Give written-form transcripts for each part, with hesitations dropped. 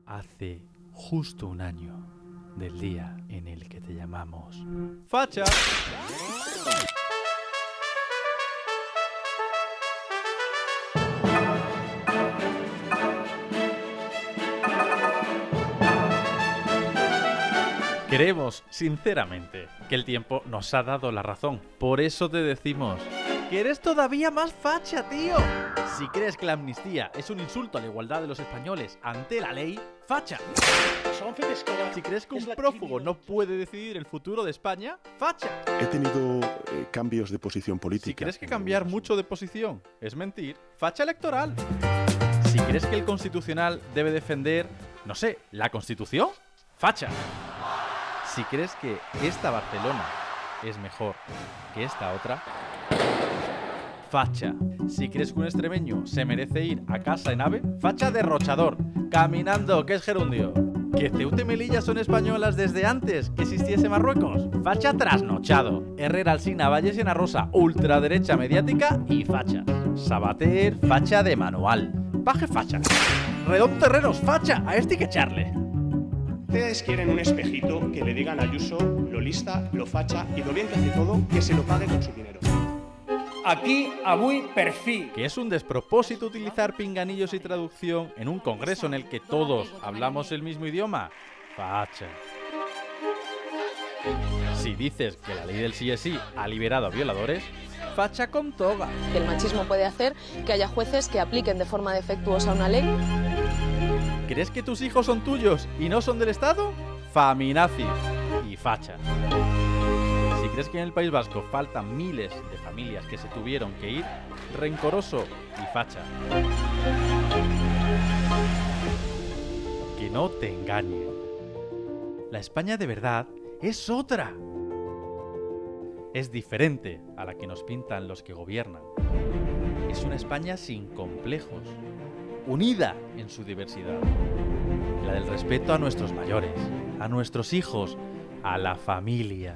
Hace justo un año del día en el que te llamamos facha. Creemos, sinceramente, que el tiempo nos ha dado la razón. Por eso te decimos que eres todavía más facha, tío. Si crees que la amnistía es un insulto a la igualdad de los españoles ante la ley, facha. Si crees que un prófugo no puede decidir el futuro de España, facha. He tenido cambios de posición política. Si crees que cambiar mucho de posición es mentir, facha electoral. Si crees que el Constitucional debe defender, no sé, la Constitución, facha. Si crees que esta Barcelona es mejor que esta otra, facha. Si crees que un extremeño se merece ir a casa en AVE, facha derrochador, caminando, que es gerundio. Que Ceuta y Melilla son españolas desde antes que existiese Marruecos, facha trasnochado. Herrera, Alsina, Valles y Ana Rosa, ultraderecha mediática y fachas. Sabater, facha de manual. Paje, facha. Redón Terreros, facha, a este hay que echarle. Ustedes quieren un espejito que le digan a Ayuso lo lista, lo facha y lo bien que hace todo, que se lo pague con su dinero. Aquí, avui, per fi. Que es un despropósito utilizar pinganillos y traducción en un congreso en el que todos hablamos el mismo idioma. Facha. Si dices que la ley del sí es sí ha liberado a violadores, facha con toga. El machismo puede hacer que haya jueces que apliquen de forma defectuosa una ley. ¿Crees que tus hijos son tuyos y no son del Estado? Faminazi y facha. Si crees que en el País Vasco faltan miles de familias que se tuvieron que ir, rencoroso y facha. Que no te engañen. La España de verdad es otra. Es diferente a la que nos pintan los que gobiernan. Es una España sin complejos, unida en su diversidad. La del respeto a nuestros mayores, a nuestros hijos, a la familia.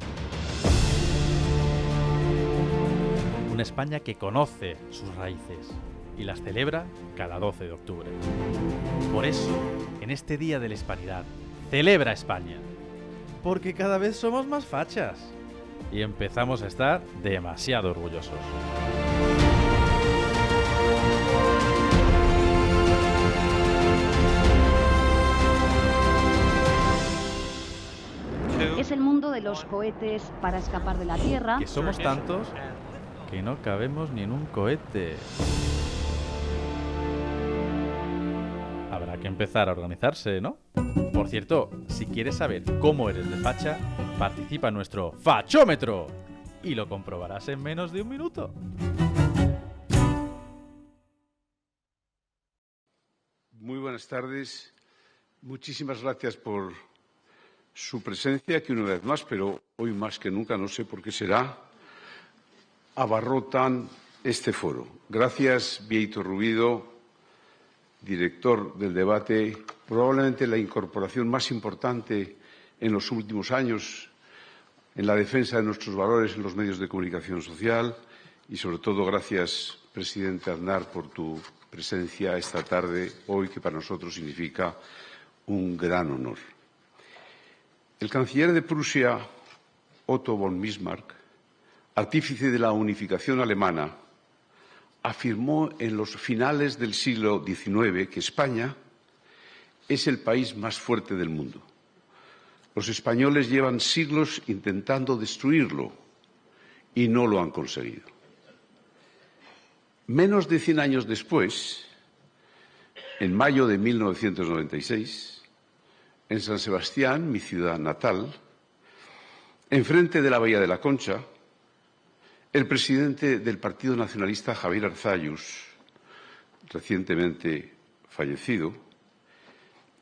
Una España que conoce sus raíces y las celebra cada 12 de octubre. Por eso, en este Día de la Hispanidad, celebra España. Porque cada vez somos más fachas. Y empezamos a estar demasiado orgullosos. Es el mundo de los cohetes para escapar de la Tierra. Que somos tantos que no cabemos ni en un cohete. Habrá que empezar a organizarse, ¿no? Por cierto, si quieres saber cómo eres de facha, participa en nuestro Fachómetro y lo comprobarás en menos de un minuto. Muy buenas tardes. Muchísimas gracias por su presencia, que una vez más, pero hoy más que nunca, no sé por qué será, abarrotan este foro. Gracias, Bieito Rubido, director del debate, probablemente la incorporación más importante en los últimos años en la defensa de nuestros valores en los medios de comunicación social y, sobre todo, gracias, presidente Aznar, por tu presencia esta tarde, hoy, que para nosotros significa un gran honor. El canciller de Prusia, Otto von Bismarck, artífice de la unificación alemana, afirmó en los finales del siglo XIX que España es el país más fuerte del mundo. Los españoles llevan siglos intentando destruirlo y no lo han conseguido. Menos de 100 años después, en mayo de 1996, en San Sebastián, mi ciudad natal, enfrente de la Bahía de la Concha, el presidente del Partido Nacionalista, Javier Arzallus, recientemente fallecido,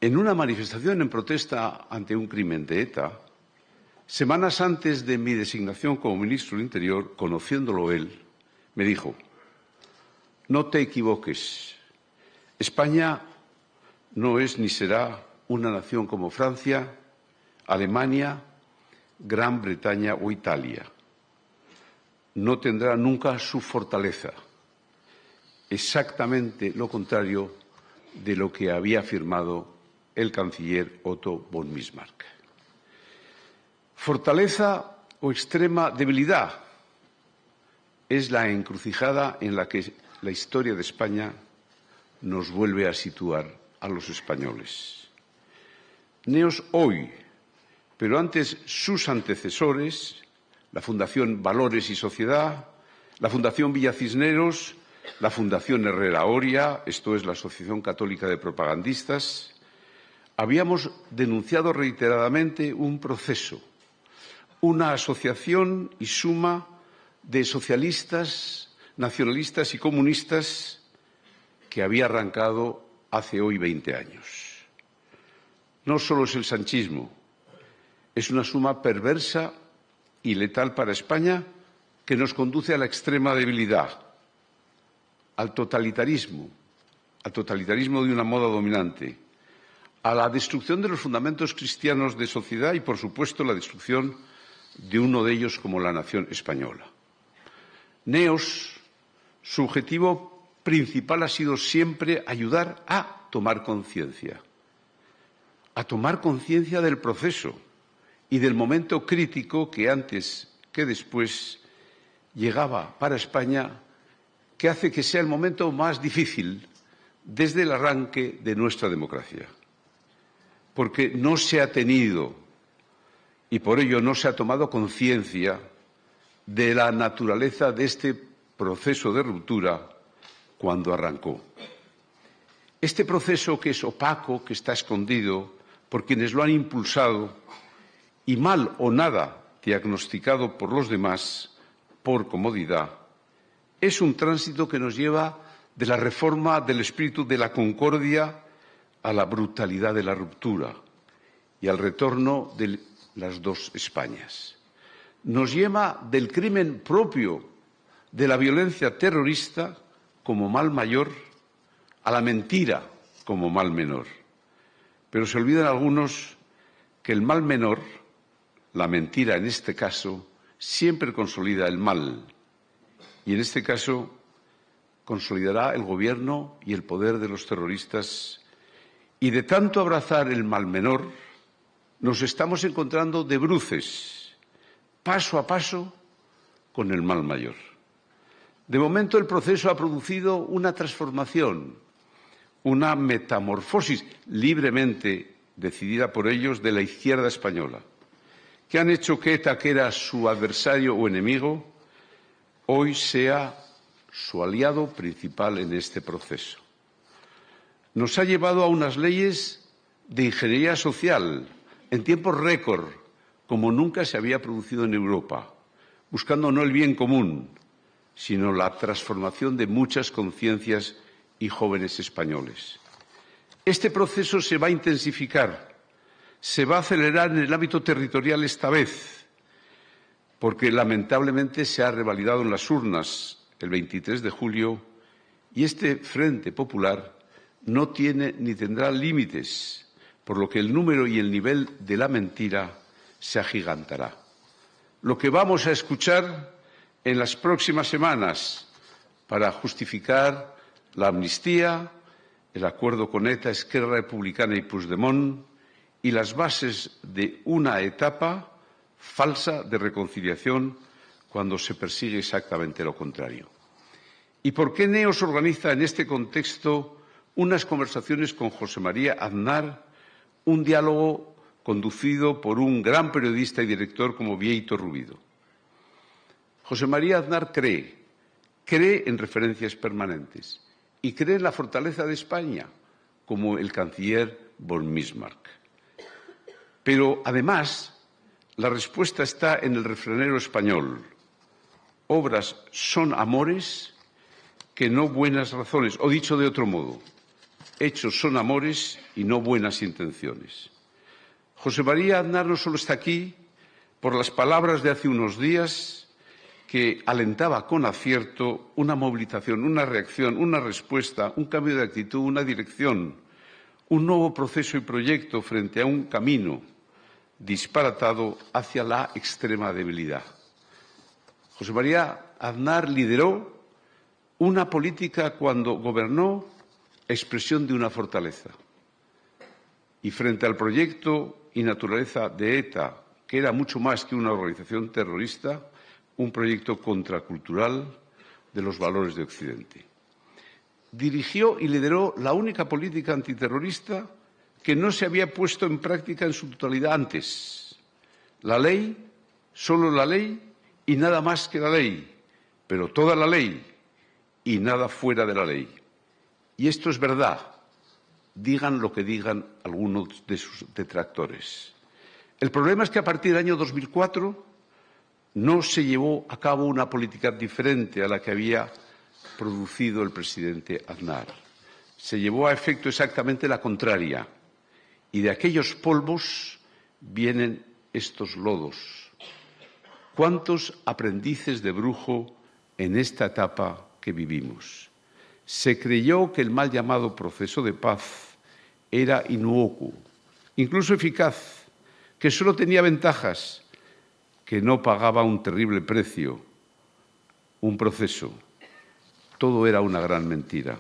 en una manifestación en protesta ante un crimen de ETA, semanas antes de mi designación como ministro del Interior, conociéndolo él, me dijo: no te equivoques, España no es ni será una nación como Francia, Alemania, Gran Bretaña o Italia. No tendrá nunca su fortaleza. Exactamente lo contrario de lo que había afirmado el canciller Otto von Bismarck. Fortaleza o extrema debilidad es la encrucijada en la que la historia de España nos vuelve a situar a los españoles. Neos hoy, pero antes sus antecesores, la Fundación Valores y Sociedad, la Fundación Villa Cisneros, la Fundación Herrera Oria, esto es la Asociación Católica de Propagandistas, habíamos denunciado reiteradamente un proceso, una asociación y suma de socialistas, nacionalistas y comunistas que había arrancado hace hoy 20 años. No solo es el sanchismo, es una suma perversa y letal para España que nos conduce a la extrema debilidad, al totalitarismo de una moda dominante, a la destrucción de los fundamentos cristianos de sociedad y, por supuesto, la destrucción de uno de ellos como la nación española. Neos, su objetivo principal ha sido siempre ayudar a tomar conciencia del proceso y del momento crítico que antes que después llegaba para España, que hace que sea el momento más difícil desde el arranque de nuestra democracia. Porque no se ha tenido y por ello no se ha tomado conciencia de la naturaleza de este proceso de ruptura cuando arrancó. Este proceso que es opaco, que está escondido por quienes lo han impulsado y mal o nada diagnosticado por los demás por comodidad, es un tránsito que nos lleva de la reforma del espíritu de la concordia a la brutalidad de la ruptura y al retorno de las dos Españas. Nos lleva del crimen propio de la violencia terrorista como mal mayor a la mentira como mal menor. Pero se olvidan algunos que el mal menor, la mentira en este caso, siempre consolida el mal. Y en este caso consolidará el gobierno y el poder de los terroristas. Y de tanto abrazar el mal menor, nos estamos encontrando de bruces, paso a paso, con el mal mayor. De momento el proceso ha producido una transformación, una metamorfosis libremente decidida por ellos de la izquierda española, que han hecho que ETA, que era su adversario o enemigo, hoy sea su aliado principal en este proceso. Nos ha llevado a unas leyes de ingeniería social en tiempos récord, como nunca se había producido en Europa, buscando no el bien común, sino la transformación de muchas conciencias y jóvenes españoles. Este proceso se va a intensificar, se va a acelerar en el ámbito territorial esta vez, porque lamentablemente se ha revalidado en las urnas el 23 de julio y este Frente Popular no tiene ni tendrá límites, por lo que el número y el nivel de la mentira se agigantará. Lo que vamos a escuchar en las próximas semanas para justificar la amnistía, el acuerdo con ETA, Esquerra Republicana y Puigdemont y las bases de una etapa falsa de reconciliación cuando se persigue exactamente lo contrario. ¿Y por qué Neos organiza en este contexto unas conversaciones con José María Aznar, un diálogo conducido por un gran periodista y director como Bieito Rubido? José María Aznar cree en referencias permanentes y cree en la fortaleza de España, como el canciller von Bismarck. Pero, además, la respuesta está en el refranero español. Obras son amores que no buenas razones. O dicho de otro modo, hechos son amores y no buenas intenciones. José María Aznar no solo está aquí por las palabras de hace unos días que alentaba con acierto una movilización, una reacción, una respuesta, un cambio de actitud, una dirección, un nuevo proceso y proyecto frente a un camino disparatado hacia la extrema debilidad. José María Aznar lideró una política cuando gobernó expresión de una fortaleza. Y frente al proyecto y naturaleza de ETA, que era mucho más que una organización terrorista, un proyecto contracultural de los valores de Occidente. Dirigió y lideró la única política antiterrorista que no se había puesto en práctica en su totalidad antes. La ley, solo la ley y nada más que la ley, pero toda la ley y nada fuera de la ley. Y esto es verdad, digan lo que digan algunos de sus detractores. El problema es que a partir del año 2004 no se llevó a cabo una política diferente a la que había producido el presidente Aznar. Se llevó a efecto exactamente la contraria. Y de aquellos polvos vienen estos lodos. ¿Cuántos aprendices de brujo en esta etapa que vivimos? Se creyó que el mal llamado proceso de paz era inocuo, incluso eficaz, que solo tenía ventajas, que no pagaba un terrible precio, un proceso. Todo era una gran mentira.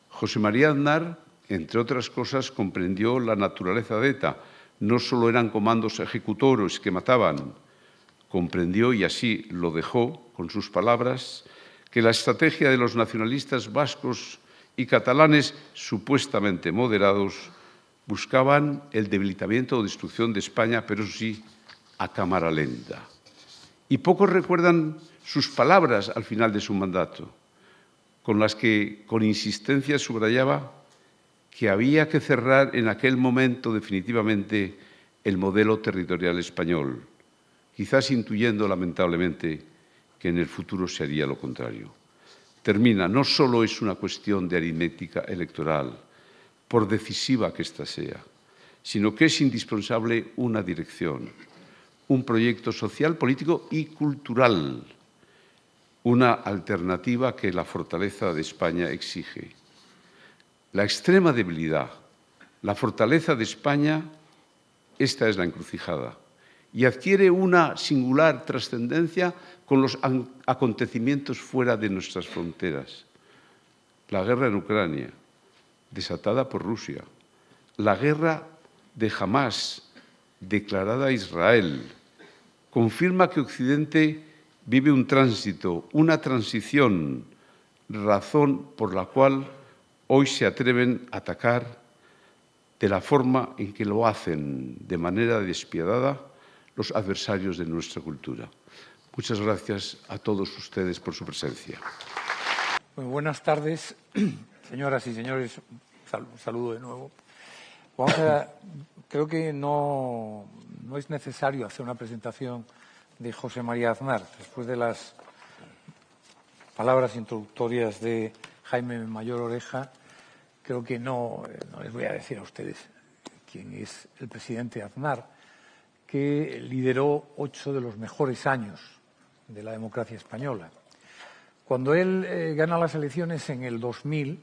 José María Aznar, entre otras cosas, comprendió la naturaleza de ETA. No solo eran comandos ejecutores que mataban, comprendió, y así lo dejó con sus palabras, que la estrategia de los nacionalistas vascos y catalanes, supuestamente moderados, buscaban el debilitamiento o destrucción de España, pero sí a cámara lenta. Y pocos recuerdan sus palabras al final de su mandato, con las que con insistencia subrayaba que había que cerrar en aquel momento definitivamente el modelo territorial español, quizás intuyendo lamentablemente que en el futuro se haría lo contrario. Termina, no solo es una cuestión de aritmética electoral, por decisiva que ésta sea, sino que es indispensable una dirección, un proyecto social, político y cultural, una alternativa que la fortaleza de España exige. La extrema debilidad, la fortaleza de España, esta es la encrucijada, y adquiere una singular trascendencia con los acontecimientos fuera de nuestras fronteras. La guerra en Ucrania, desatada por Rusia, la guerra de Hamás, declarada a Israel, confirma que Occidente vive un tránsito, una transición, razón por la cual hoy se atreven a atacar de la forma en que lo hacen, de manera despiadada, los adversarios de nuestra cultura. Muchas gracias a todos ustedes por su presencia. Muy buenas tardes, señoras y señores. Un saludo de nuevo. Creo que no es necesario hacer una presentación de José María Aznar. Después de las palabras introductorias de Jaime Mayor Oreja, creo que no les voy a decir a ustedes quién es el presidente Aznar, que lideró 8 de los mejores años de la democracia española. Cuando él gana las elecciones en el 2000,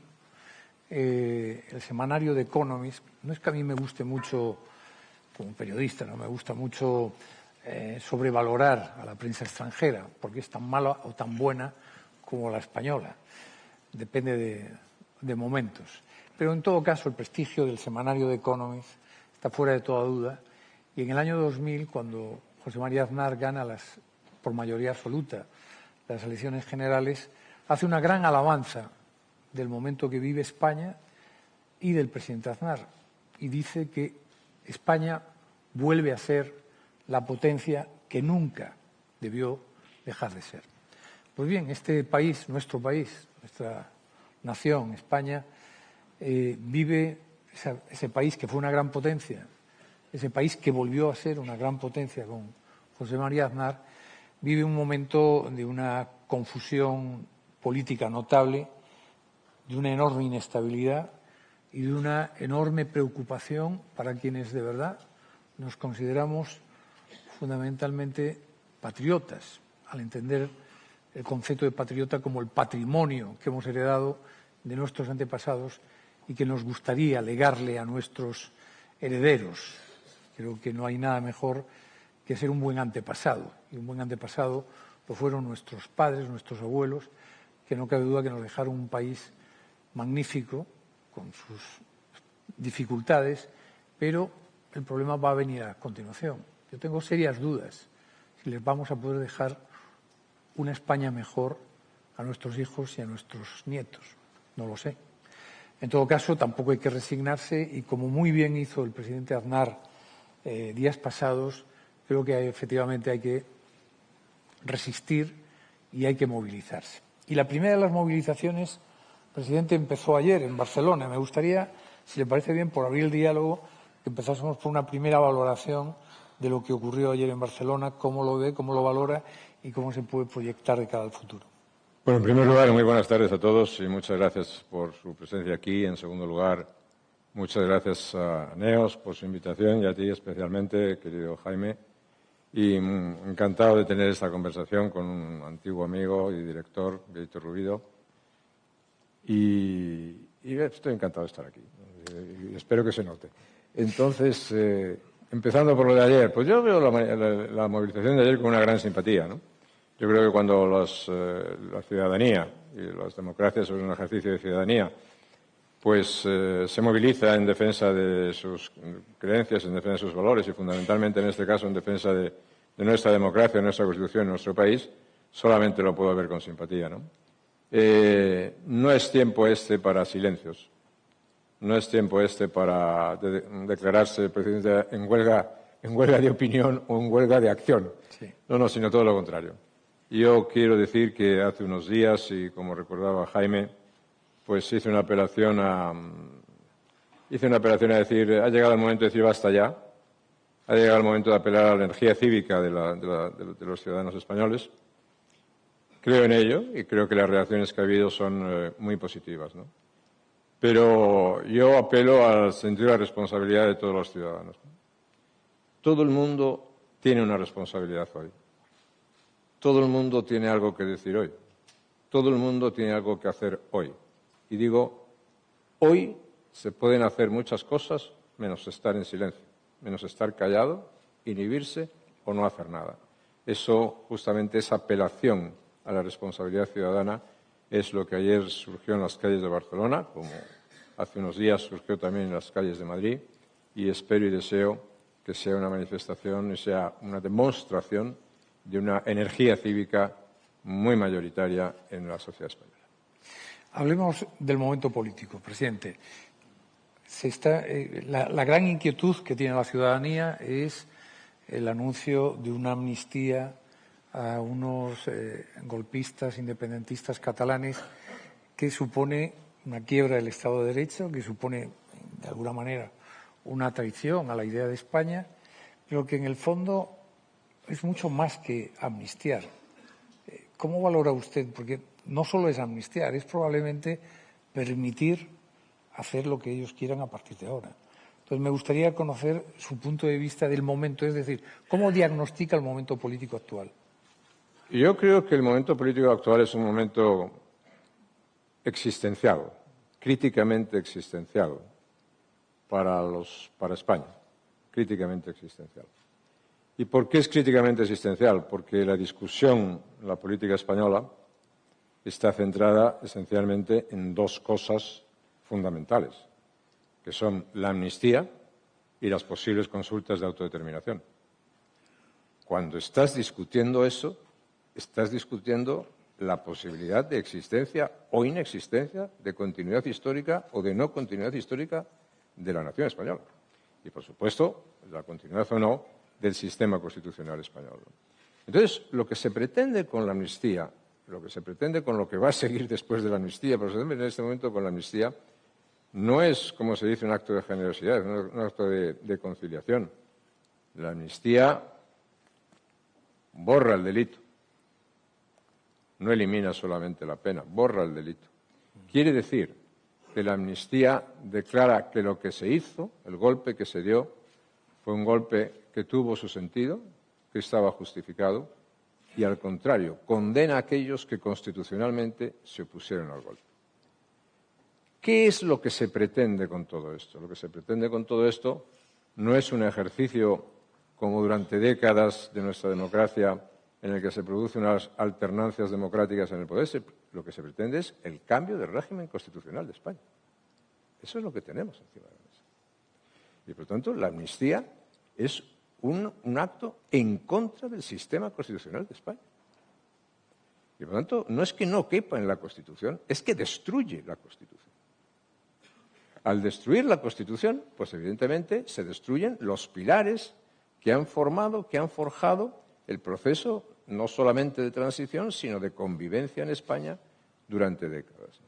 el semanario The Economist, no es que a mí me guste mucho, como periodista, no me gusta mucho sobrevalorar a la prensa extranjera, porque es tan mala o tan buena como la española. Depende de momentos. Pero en todo caso, el prestigio del semanario The Economist está fuera de toda duda. Y en el año 2000, cuando José María Aznar gana por mayoría absoluta las elecciones generales, hace una gran alabanza del momento que vive España y del presidente Aznar. Y dice que España vuelve a ser la potencia que nunca debió dejar de ser. Pues bien, este país, nuestro país, nuestra nación, España, vive ese país que fue una gran potencia, ese país que volvió a ser una gran potencia con José María Aznar, vive un momento de una confusión política notable, de una enorme inestabilidad y de una enorme preocupación para quienes de verdad nos consideramos fundamentalmente patriotas, al entender el concepto de patriota como el patrimonio que hemos heredado de nuestros antepasados y que nos gustaría legarle a nuestros herederos. Creo que no hay nada mejor que ser un buen antepasado. Y un buen antepasado lo fueron nuestros padres, nuestros abuelos, que no cabe duda que nos dejaron un país magnífico, con sus dificultades, pero el problema va a venir a continuación. Yo tengo serias dudas si les vamos a poder dejar una España mejor a nuestros hijos y a nuestros nietos. No lo sé. En todo caso, tampoco hay que resignarse y, como muy bien hizo el presidente Aznar días pasados, creo que efectivamente hay que resistir y hay que movilizarse. Y la primera de las movilizaciones, presidente, empezó ayer en Barcelona. Me gustaría, si le parece bien, por abrir el diálogo, que empezásemos por una primera valoración de lo que ocurrió ayer en Barcelona, cómo lo ve, cómo lo valora y cómo se puede proyectar de cara al futuro. Bueno, en primer lugar, muy buenas tardes a todos y muchas gracias por su presencia aquí. En segundo lugar, muchas gracias a Neos por su invitación y a ti especialmente, querido Jaime. Y encantado de tener esta conversación con un antiguo amigo y director, Bieito Rubido. Y estoy encantado de estar aquí. Y espero que se note. Entonces, empezando por lo de ayer, pues yo veo la movilización de ayer con una gran simpatía, ¿no? Yo creo que cuando la ciudadanía y las democracias son un ejercicio de ciudadanía, pues se moviliza en defensa de sus creencias, en defensa de sus valores y fundamentalmente en este caso en defensa de nuestra democracia, de nuestra Constitución, de nuestro país, solamente lo puedo ver con simpatía, ¿no? No es tiempo este para silencios, no es tiempo este para declararse presidente en huelga de opinión o en huelga de acción. Sí. No, sino todo lo contrario. Yo quiero decir que hace unos días, y como recordaba Jaime, pues hice una apelación a decir, ha llegado el momento de decir basta ya, ha llegado el momento de apelar a la energía cívica de los ciudadanos españoles. Creo en ello y creo que las reacciones que ha habido son muy positivas, ¿no? Pero yo apelo al sentido de la responsabilidad de todos los ciudadanos. Todo el mundo tiene una responsabilidad hoy. Todo el mundo tiene algo que decir hoy. Todo el mundo tiene algo que hacer hoy. Y digo, hoy se pueden hacer muchas cosas menos estar en silencio, menos estar callado, inhibirse o no hacer nada. Eso, justamente esa apelación a la responsabilidad ciudadana es lo que ayer surgió en las calles de Barcelona, como hace unos días surgió también en las calles de Madrid, y espero y deseo que sea una manifestación y sea una demostración de una energía cívica muy mayoritaria en la sociedad española. Hablemos del momento político, presidente. La gran inquietud que tiene la ciudadanía es el anuncio de una amnistía a unos golpistas independentistas catalanes que supone una quiebra del Estado de Derecho, que supone, de alguna manera, una traición a la idea de España, pero que en el fondo es mucho más que amnistiar. ¿Cómo valora usted? Porque no solo es amnistiar, es probablemente permitir hacer lo que ellos quieran a partir de ahora. Entonces, me gustaría conocer su punto de vista del momento, es decir, ¿cómo diagnostica el momento político actual? Yo creo que el momento político actual es un momento existencial, críticamente existencial para España, críticamente existencial. ¿Y por qué es críticamente existencial? Porque la discusión en la política española está centrada esencialmente en dos cosas fundamentales, que son la amnistía y las posibles consultas de autodeterminación. Cuando estás discutiendo eso, estás discutiendo la posibilidad de existencia o inexistencia, de continuidad histórica o de no continuidad histórica de la nación española. Y, por supuesto, la continuidad o no del sistema constitucional español. Entonces, lo que se pretende con la amnistía, lo que se pretende con lo que va a seguir después de la amnistía, pero en este momento con la amnistía, no es, como se dice, un acto de generosidad, es un acto de conciliación. La amnistía borra el delito, no elimina solamente la pena, borra el delito. Quiere decir que la amnistía declara que lo que se hizo, el golpe que se dio, fue un golpe que tuvo su sentido, que estaba justificado, y al contrario, condena a aquellos que constitucionalmente se opusieron al golpe. ¿Qué es lo que se pretende con todo esto? Lo que se pretende con todo esto no es un ejercicio como durante décadas de nuestra democracia en el que se producen unas alternancias democráticas en el poder. Lo que se pretende es el cambio del régimen constitucional de España. Eso es lo que tenemos encima de la mesa. Y, por tanto, la amnistía es un acto en contra del sistema constitucional de España. Y, por tanto, no es que no quepa en la Constitución, es que destruye la Constitución. Al destruir la Constitución, pues evidentemente se destruyen los pilares que han formado, que han forjado el proceso no solamente de transición, sino de convivencia en España durante décadas.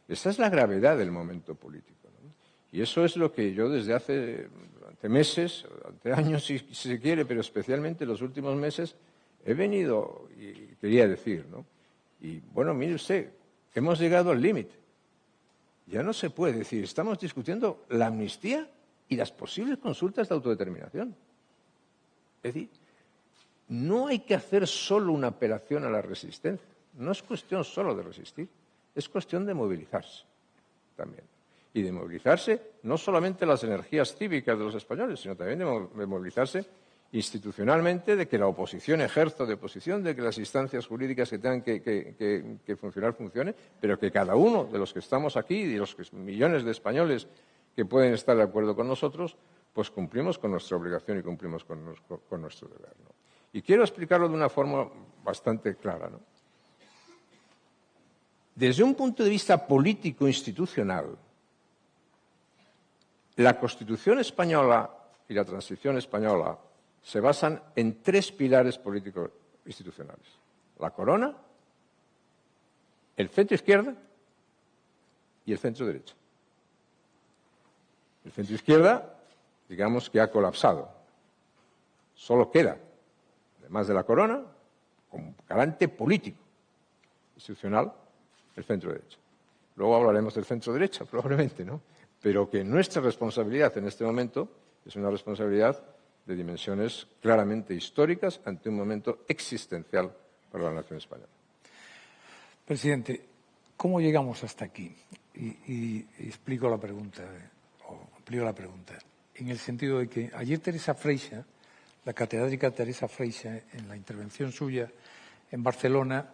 Esa es la gravedad del momento político, ¿no? Y eso es lo que yo durante meses, durante años si se quiere, pero especialmente en los últimos meses, he venido y quería decir, ¿no? Y bueno, mire usted, hemos llegado al límite. Ya no se puede decir, estamos discutiendo la amnistía y las posibles consultas de autodeterminación. Es decir, no hay que hacer solo una apelación a la resistencia. No es cuestión solo de resistir, es cuestión de movilizarse también. Y de movilizarse no solamente las energías cívicas de los españoles, sino también de movilizarse institucionalmente, de que la oposición ejerza de oposición, de que las instancias jurídicas que tengan que funcionar funcionen, pero que cada uno de los que estamos aquí y de los millones de españoles que pueden estar de acuerdo con nosotros, pues cumplimos con nuestra obligación y cumplimos con nuestro deber, ¿no? Y quiero explicarlo de una forma bastante clara, ¿no? Desde un punto de vista político-institucional, la Constitución española y la transición española se basan en 3 pilares políticos institucionales: la corona, el centro izquierda y el centro derecha. El centro izquierda, digamos que ha colapsado. Solo queda, además de la corona, como garante político institucional, el centro derecha. Luego hablaremos del centro derecha, probablemente, ¿no? Pero que nuestra responsabilidad en este momento es una responsabilidad de dimensiones claramente históricas ante un momento existencial para la nación española. Presidente, ¿cómo llegamos hasta aquí? Y explico la pregunta, o amplío la pregunta, en el sentido de que ayer Teresa Freixa, la catedrática Teresa Freixa, en la intervención suya en Barcelona,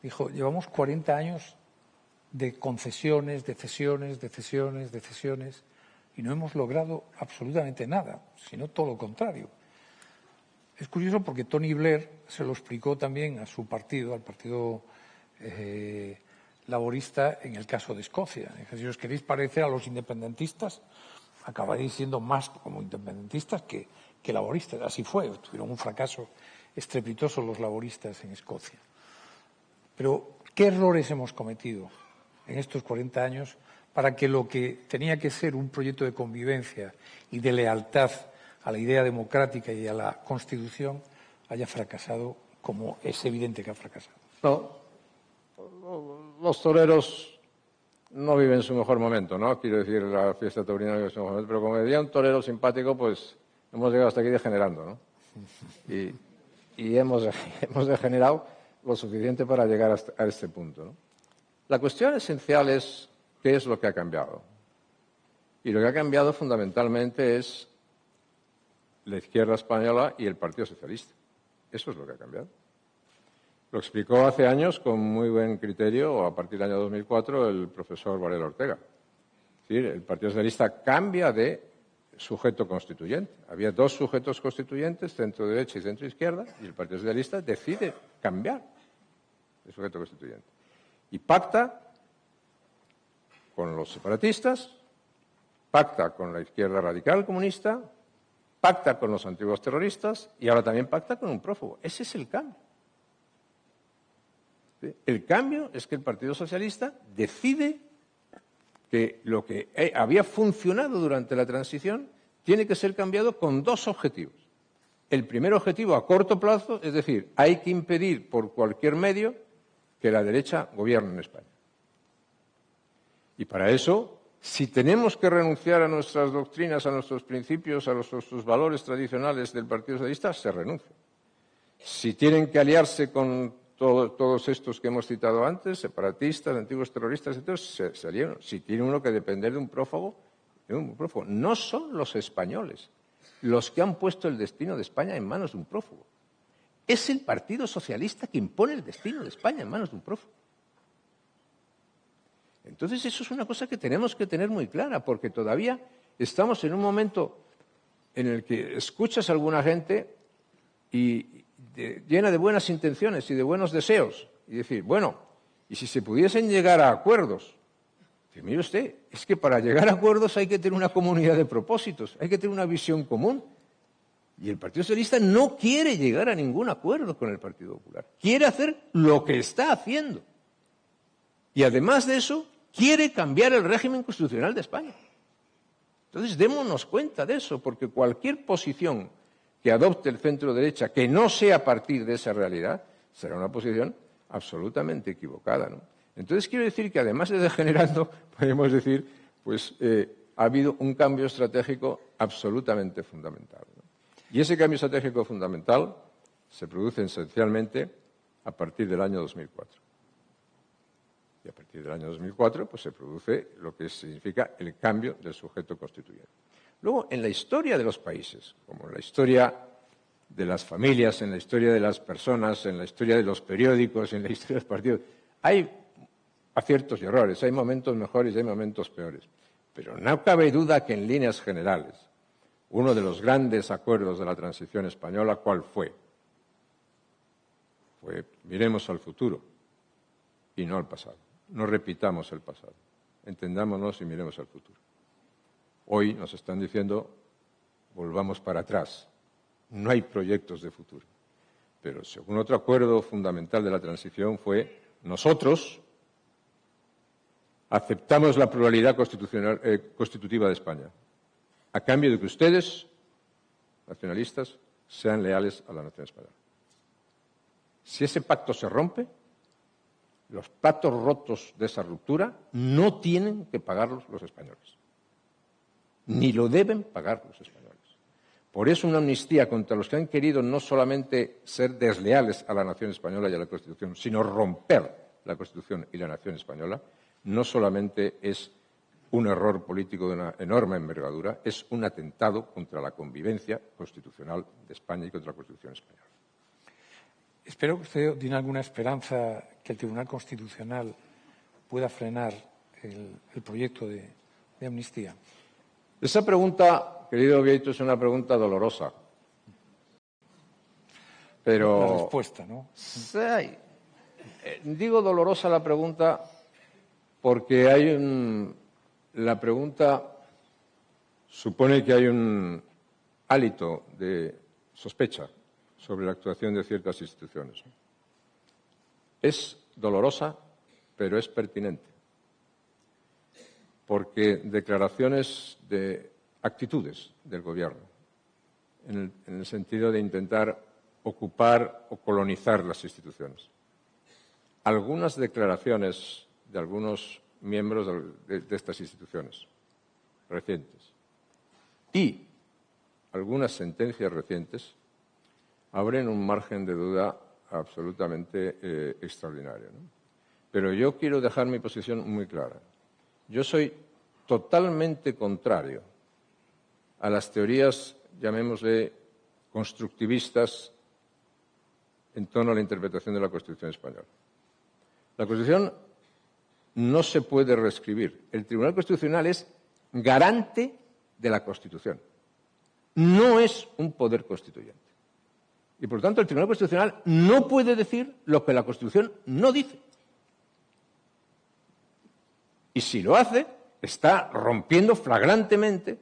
dijo: llevamos 40 años de concesiones, de cesiones, de cesiones, de cesiones, y no hemos logrado absolutamente nada, sino todo lo contrario. Es curioso porque Tony Blair se lo explicó también a su partido, al Partido Laborista, en el caso de Escocia. Dice: si os queréis parecer a los independentistas, acabaréis siendo más como independentistas que laboristas. Así fue, tuvieron un fracaso estrepitoso los laboristas en Escocia. Pero, ¿qué errores hemos cometido en estos 40 años para que lo que tenía que ser un proyecto de convivencia y de lealtad a la idea democrática y a la Constitución haya fracasado, como es evidente que ha fracasado? No, los toreros no viven su mejor momento, ¿no? Quiero decir, la fiesta taurina no vive su mejor momento, pero como decía un torero simpático, pues hemos llegado hasta aquí degenerando, ¿no? Y hemos degenerado lo suficiente para llegar a este punto, ¿no? La cuestión esencial es qué es lo que ha cambiado. Y lo que ha cambiado fundamentalmente es la izquierda española y el Partido Socialista. Eso es lo que ha cambiado. Lo explicó hace años con muy buen criterio, o a partir del año 2004, el profesor Varela Ortega. Es decir, el Partido Socialista cambia de sujeto constituyente. Había 2 sujetos constituyentes, centro derecha y centro izquierda, y el Partido Socialista decide cambiar de sujeto constituyente. Y pacta con los separatistas, pacta con la izquierda radical comunista, pacta con los antiguos terroristas y ahora también pacta con un prófugo. Ese es el cambio. El cambio es que el Partido Socialista decide que lo que había funcionado durante la transición tiene que ser cambiado con 2 objetivos. El primer objetivo a corto plazo, es decir, hay que impedir por cualquier medio que la derecha gobierne en España. Y para eso, si tenemos que renunciar a nuestras doctrinas, a nuestros principios, a nuestros valores tradicionales del Partido Socialista, se renuncia. Si tienen que aliarse con todos estos que hemos citado antes, separatistas, antiguos terroristas, etc., se alían. Si tiene uno que depender de un prófugo, no son los españoles los que han puesto el destino de España en manos de un prófugo. Es el Partido Socialista que impone el destino de España en manos de un prófugo. Entonces, eso es una cosa que tenemos que tener muy clara, porque todavía estamos en un momento en el que escuchas a alguna gente llena de buenas intenciones y de buenos deseos, y decir, bueno, y si se pudiesen llegar a acuerdos. Mire usted, es que para llegar a acuerdos hay que tener una comunidad de propósitos, hay que tener una visión común. Y el Partido Socialista no quiere llegar a ningún acuerdo con el Partido Popular. Quiere hacer lo que está haciendo. Y además de eso, quiere cambiar el régimen constitucional de España. Entonces, démonos cuenta de eso, porque cualquier posición que adopte el centro-derecha que no sea a partir de esa realidad será una posición absolutamente equivocada, ¿no? Entonces, quiero decir que además de degenerando, podemos decir, pues ha habido un cambio estratégico absolutamente fundamental, ¿no? Y ese cambio estratégico fundamental se produce esencialmente a partir del año 2004. Y a partir del año 2004 pues, se produce lo que significa el cambio del sujeto constituyente. Luego, en la historia de los países, como en la historia de las familias, en la historia de las personas, en la historia de los periódicos, en la historia de los partidos, hay aciertos y errores, hay momentos mejores y hay momentos peores. Pero no cabe duda que en líneas generales, uno de los grandes acuerdos de la transición española, ¿cuál fue? Miremos al futuro y no al pasado. No repitamos el pasado. Entendámonos y miremos al futuro. Hoy nos están diciendo, volvamos para atrás. No hay proyectos de futuro. Pero según otro acuerdo fundamental de la transición fue, nosotros aceptamos la pluralidad constitutiva de España, a cambio de que ustedes, nacionalistas, sean leales a la nación española. Si ese pacto se rompe, los platos rotos de esa ruptura no tienen que pagarlos los españoles. Ni lo deben pagar los españoles. Por eso una amnistía contra los que han querido no solamente ser desleales a la nación española y a la Constitución, sino romper la Constitución y la nación española, no solamente es un error político de una enorme envergadura, es un atentado contra la convivencia constitucional de España y contra la Constitución española. Espero que usted tiene alguna esperanza que el Tribunal Constitucional pueda frenar el proyecto de amnistía. Esa pregunta, querido Bieito, es una pregunta dolorosa. Pero la respuesta, ¿no? Sí. Digo dolorosa la pregunta porque la pregunta supone que hay un hálito de sospecha sobre la actuación de ciertas instituciones. Es dolorosa, pero es pertinente, porque declaraciones de actitudes del Gobierno, en el sentido de intentar ocupar o colonizar las instituciones. Algunas declaraciones de algunos miembros de estas instituciones recientes y algunas sentencias recientes abren un margen de duda absolutamente extraordinario, ¿no? Pero yo quiero dejar mi posición muy clara. Yo soy totalmente contrario a las teorías, llamémosle, constructivistas en torno a la interpretación de la Constitución española. La Constitución no se puede reescribir. El Tribunal Constitucional es garante de la Constitución. No es un poder constituyente. Y, por tanto, el Tribunal Constitucional no puede decir lo que la Constitución no dice. Y si lo hace, está rompiendo flagrantemente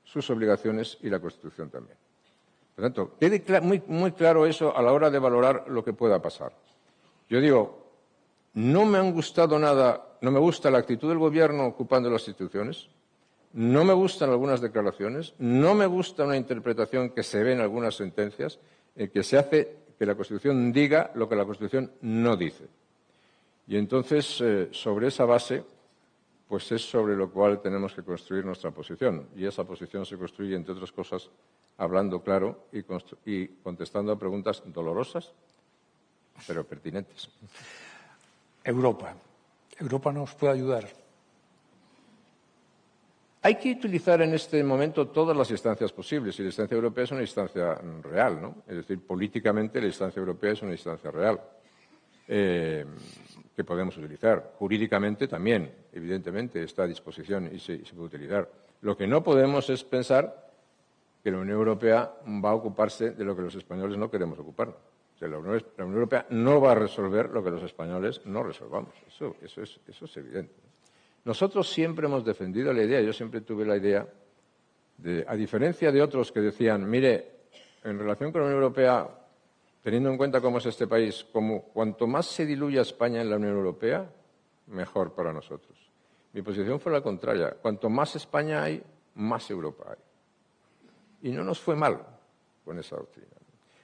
sus obligaciones y la Constitución también. Por lo tanto, quede muy claro eso a la hora de valorar lo que pueda pasar. Yo digo, no me gusta la actitud del Gobierno ocupando las instituciones, no me gustan algunas declaraciones, no me gusta una interpretación que se ve en algunas sentencias en que se hace que la Constitución diga lo que la Constitución no dice. Y entonces, sobre esa base, pues es sobre lo cual tenemos que construir nuestra posición. Y esa posición se construye, entre otras cosas, hablando claro y contestando a preguntas dolorosas, pero pertinentes. Europa nos puede ayudar. Hay que utilizar en este momento todas las instancias posibles, y la instancia europea es una instancia real, ¿no? Es decir, políticamente la instancia europea es una instancia real que podemos utilizar. Jurídicamente también, evidentemente, está a disposición y se puede utilizar. Lo que no podemos es pensar que la Unión Europea va a ocuparse de lo que los españoles no queremos ocuparnos. O sea, la Unión Europea no va a resolver lo que los españoles no resolvamos. Eso es evidente. Nosotros siempre hemos defendido la idea, yo siempre tuve la idea, a diferencia de otros que decían, mire, en relación con la Unión Europea, teniendo en cuenta cómo es este país, cuanto más se diluya España en la Unión Europea, mejor para nosotros. Mi posición fue la contraria. Cuanto más España hay, más Europa hay. Y no nos fue mal con esa doctrina.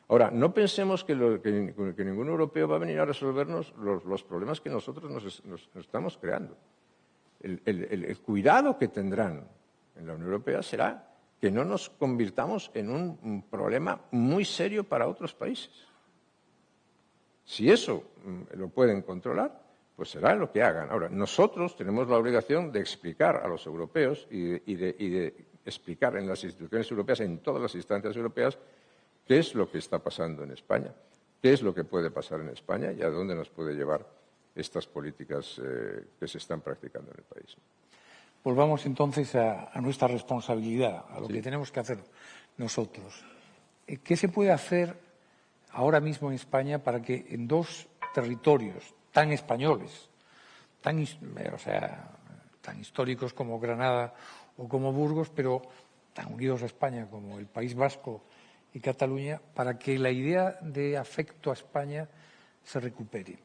Ahora, no pensemos que ningún europeo va a venir a resolvernos los problemas que nosotros nos estamos creando. El cuidado que tendrán en la Unión Europea será que no nos convirtamos en un problema muy serio para otros países. Si eso lo pueden controlar, pues será lo que hagan. Ahora, nosotros tenemos la obligación de explicar a los europeos y de explicar en las instituciones europeas, en todas las instancias europeas, qué es lo que está pasando en España, qué es lo que puede pasar en España y a dónde nos puede llevar estas políticas que se están practicando en el país. Volvamos entonces a nuestra responsabilidad, a lo que tenemos que hacer nosotros. ¿Qué se puede hacer ahora mismo en España para que en dos territorios tan españoles, tan históricos como Granada o como Burgos, pero tan unidos a España como el País Vasco y Cataluña, para que la idea de afecto a España se recupere?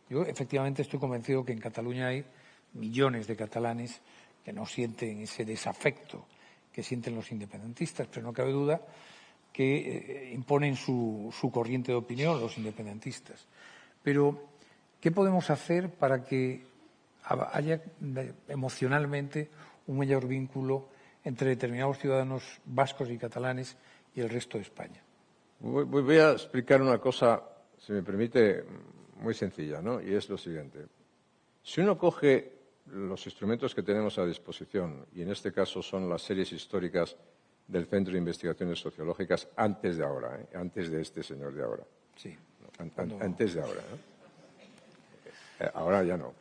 Yo efectivamente estoy convencido que en Cataluña hay millones de catalanes que no sienten ese desafecto que sienten los independentistas, pero no cabe duda que imponen su corriente de opinión los independentistas. Pero, ¿qué podemos hacer para que haya emocionalmente un mayor vínculo entre determinados ciudadanos vascos y catalanes y el resto de España? Voy a explicar una cosa, si me permite, muy sencilla, ¿no? Y es lo siguiente. Si uno coge los instrumentos que tenemos a disposición, y en este caso son las series históricas del Centro de Investigaciones Sociológicas antes de ahora, antes de este señor de ahora. Sí. Antes de ahora, ¿no? Ahora ya no.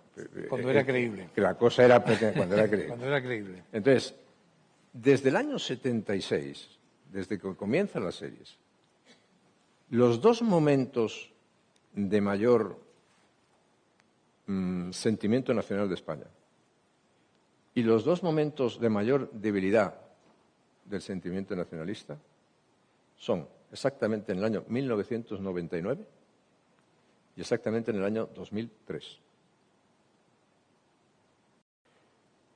Cuando era creíble. Que la cosa era cuando era creíble. Cuando era creíble. Entonces, desde el año 76, desde que comienzan las series, los dos momentos de mayor sentimiento nacional de España y los dos momentos de mayor debilidad del sentimiento nacionalista son exactamente en el año 1999 y exactamente en el año 2003.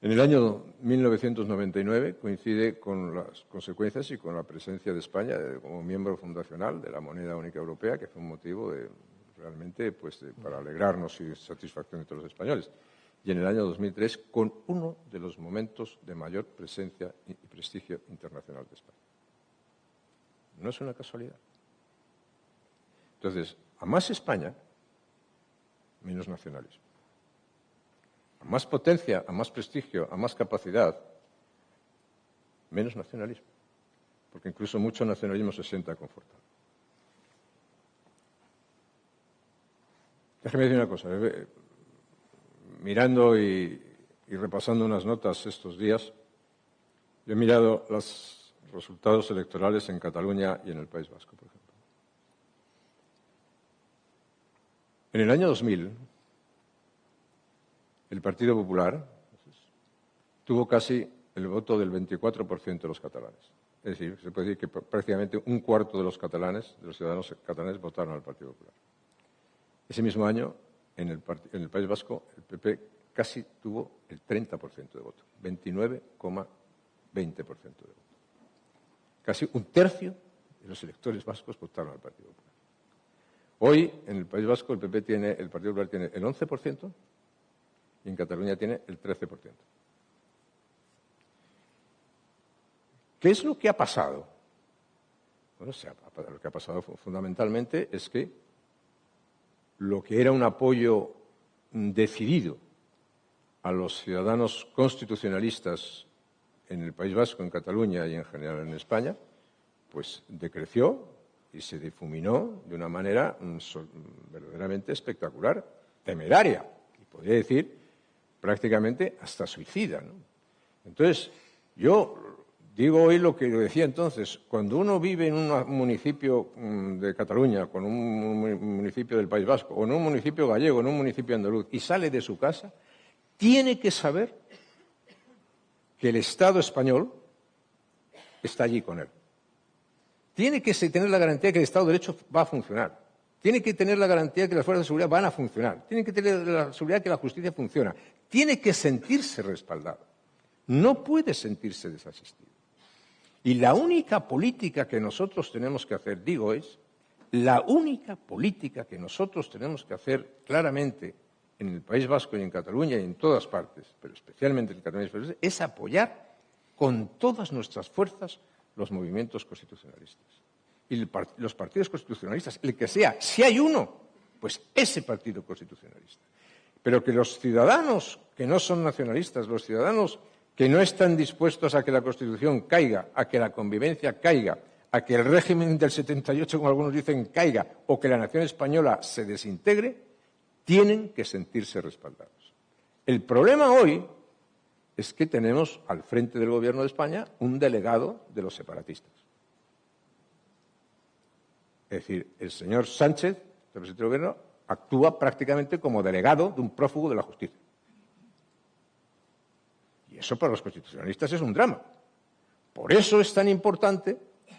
En el año 1999 coincide con las consecuencias y con la presencia de España como miembro fundacional de la moneda única europea, que fue un motivo realmente para alegrarnos y satisfacción de todos los españoles. Y en el año 2003 con uno de los momentos de mayor presencia y prestigio internacional de España. No es una casualidad. Entonces, a más España, menos nacionalismo. A más potencia, a más prestigio, a más capacidad, menos nacionalismo. Porque incluso mucho nacionalismo se sienta confortable. Déjeme decir una cosa. Mirando y repasando unas notas estos días, yo he mirado los resultados electorales en Cataluña y en el País Vasco, por ejemplo. En el año 2000, el Partido Popular tuvo casi el voto del 24% de los catalanes. Es decir, se puede decir que prácticamente un cuarto de los catalanes, de los ciudadanos catalanes, votaron al Partido Popular. Ese mismo año, en el País Vasco, el PP casi tuvo el 30% de voto, 29,20% de voto. Casi un tercio de los electores vascos votaron al Partido Popular. Hoy, en el País Vasco, el Partido Popular tiene el 11% y en Cataluña tiene el 13%. ¿Qué es lo que ha pasado? Bueno, lo que ha pasado fundamentalmente es que lo que era un apoyo decidido a los ciudadanos constitucionalistas en el País Vasco, en Cataluña y en general en España, pues decreció y se difuminó de una manera verdaderamente espectacular, temeraria, y podría decir prácticamente hasta suicida, ¿no? Entonces, yo digo hoy lo que decía entonces. Cuando uno vive en un municipio de Cataluña, con un municipio del País Vasco, o en un municipio gallego, en un municipio andaluz, y sale de su casa, tiene que saber que el Estado español está allí con él. Tiene que tener la garantía de que el Estado de Derecho va a funcionar. Tiene que tener la garantía de que las fuerzas de seguridad van a funcionar. Tiene que tener la seguridad de que la justicia funciona. Tiene que sentirse respaldado. No puede sentirse desasistido. Y la única política que nosotros tenemos que hacer, la única política que nosotros tenemos que hacer claramente en el País Vasco y en Cataluña y en todas partes, pero especialmente en Cataluña, es apoyar con todas nuestras fuerzas los movimientos constitucionalistas. Y los partidos constitucionalistas, el que sea, si hay uno, pues ese partido constitucionalista. Pero que los ciudadanos que no son nacionalistas, los ciudadanos que no están dispuestos a que la Constitución caiga, a que la convivencia caiga, a que el régimen del 78, como algunos dicen, caiga, o que la nación española se desintegre, tienen que sentirse respaldados. El problema hoy es que tenemos al frente del Gobierno de España un delegado de los separatistas. Es decir, el señor Sánchez, el presidente del Gobierno, actúa prácticamente como delegado de un prófugo de la justicia. Y eso para los constitucionalistas es un drama. Por eso es tan importante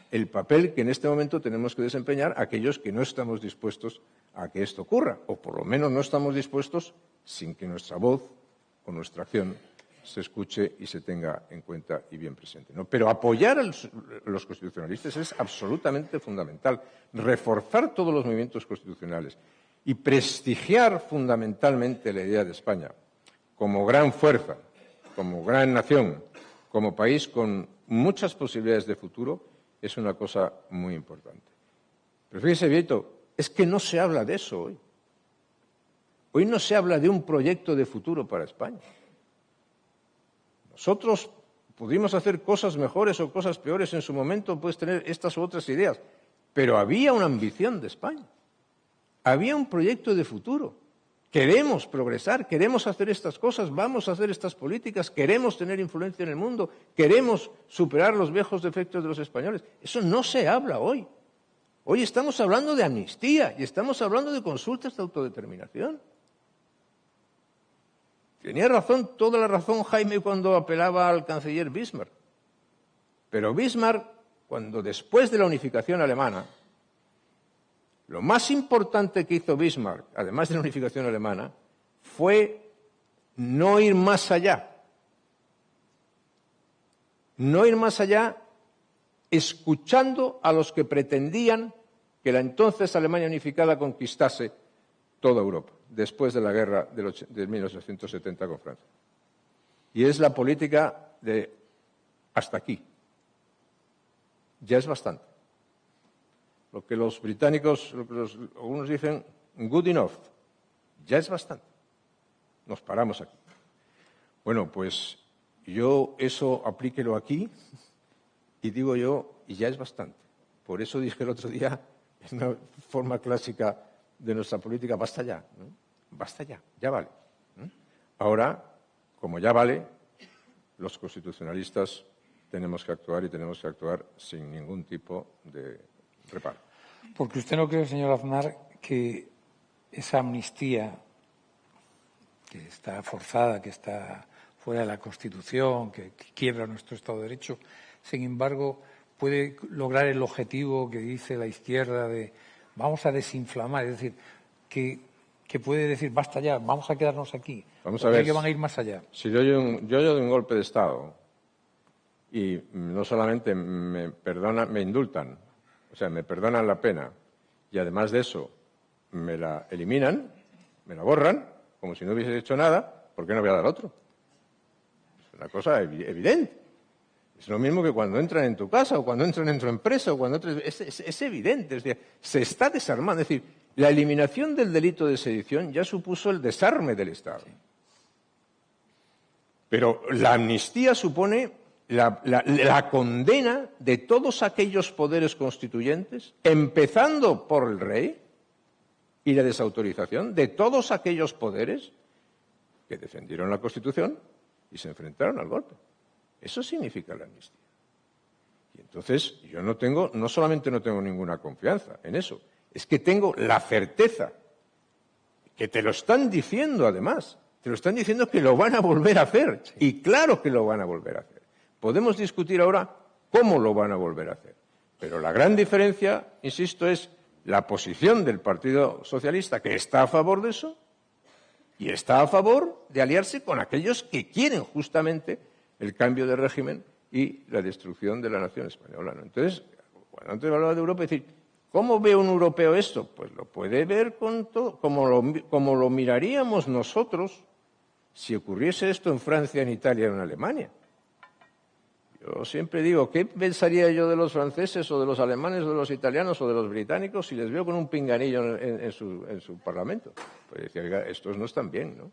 el papel que en este momento tenemos que desempeñar aquellos que no estamos dispuestos a que esto ocurra, o por lo menos no estamos dispuestos sin que nuestra voz o nuestra acción se escuche y se tenga en cuenta y bien presente, ¿no? Pero apoyar a los constitucionalistas es absolutamente fundamental, reforzar todos los movimientos constitucionales y prestigiar fundamentalmente la idea de España como gran fuerza, como gran nación, como país con muchas posibilidades de futuro, es una cosa muy importante. Pero fíjese, Vieito, es que no se habla de eso hoy. Hoy no se habla de un proyecto de futuro para España. Nosotros pudimos hacer cosas mejores o cosas peores en su momento, puedes tener estas u otras ideas, pero había una ambición de España. Había un proyecto de futuro. Queremos progresar, queremos hacer estas cosas, vamos a hacer estas políticas, queremos tener influencia en el mundo, queremos superar los viejos defectos de los españoles. Eso no se habla hoy. Hoy estamos hablando de amnistía y estamos hablando de consultas de autodeterminación. Tenía razón, toda la razón Jaime cuando apelaba al canciller Bismarck. Pero Bismarck, cuando después de la unificación alemana, lo más importante que hizo Bismarck, además de la unificación alemana, fue no ir más allá. No ir más allá escuchando a los que pretendían que la entonces Alemania unificada conquistase toda Europa, después de la guerra de 1870 con Francia. Y es la política de hasta aquí. Ya es bastante. Lo que los británicos, algunos dicen, good enough, ya es bastante. Nos paramos aquí. Bueno, pues yo eso aplíquelo aquí y digo yo, y ya es bastante. Por eso dije el otro día, en una forma clásica de nuestra política, basta ya, ¿no? Basta ya vale. Ahora, como ya vale, los constitucionalistas tenemos que actuar y tenemos que actuar sin ningún tipo de reparo. Porque usted no cree, señor Aznar, que esa amnistía que está forzada, que está fuera de la Constitución, que quiebra nuestro Estado de Derecho, sin embargo, puede lograr el objetivo que dice la izquierda de vamos a desinflamar, es decir, que puede decir basta ya, vamos a quedarnos aquí, vamos a ver que van a ir más allá. Si yo doy un golpe de Estado y no solamente me indultan, o sea, me perdonan la pena y además de eso me la eliminan, me la borran, como si no hubiese hecho nada, ¿por qué no voy a dar otro? Es una cosa evidente. Es lo mismo que cuando entran en tu casa o cuando entran en tu empresa o cuando es evidente. Es decir, se está desarmando. Es decir, la eliminación del delito de sedición ya supuso el desarme del Estado. Pero la amnistía supone la condena de todos aquellos poderes constituyentes, empezando por el rey, y la desautorización de todos aquellos poderes que defendieron la Constitución y se enfrentaron al golpe. Eso significa la amnistía. Y entonces yo no solamente no tengo ninguna confianza en eso, es que tengo la certeza, que te lo están diciendo además, te lo están diciendo que lo van a volver a hacer. Sí. Y claro que lo van a volver a hacer. Podemos discutir ahora cómo lo van a volver a hacer. Pero la gran diferencia, insisto, es la posición del Partido Socialista, que está a favor de eso, y está a favor de aliarse con aquellos que quieren justamente el cambio de régimen y la destrucción de la nación española, ¿no? Entonces, cuando antes hablaba de Europa, es decir, ¿cómo ve un europeo esto? Pues lo puede ver con todo, como lo miraríamos nosotros si ocurriese esto en Francia, en Italia o en Alemania. Yo siempre digo, ¿qué pensaría yo de los franceses o de los alemanes o de los italianos o de los británicos si les veo con un pinganillo en su parlamento? Pues decía, oiga, estos no están bien, ¿no?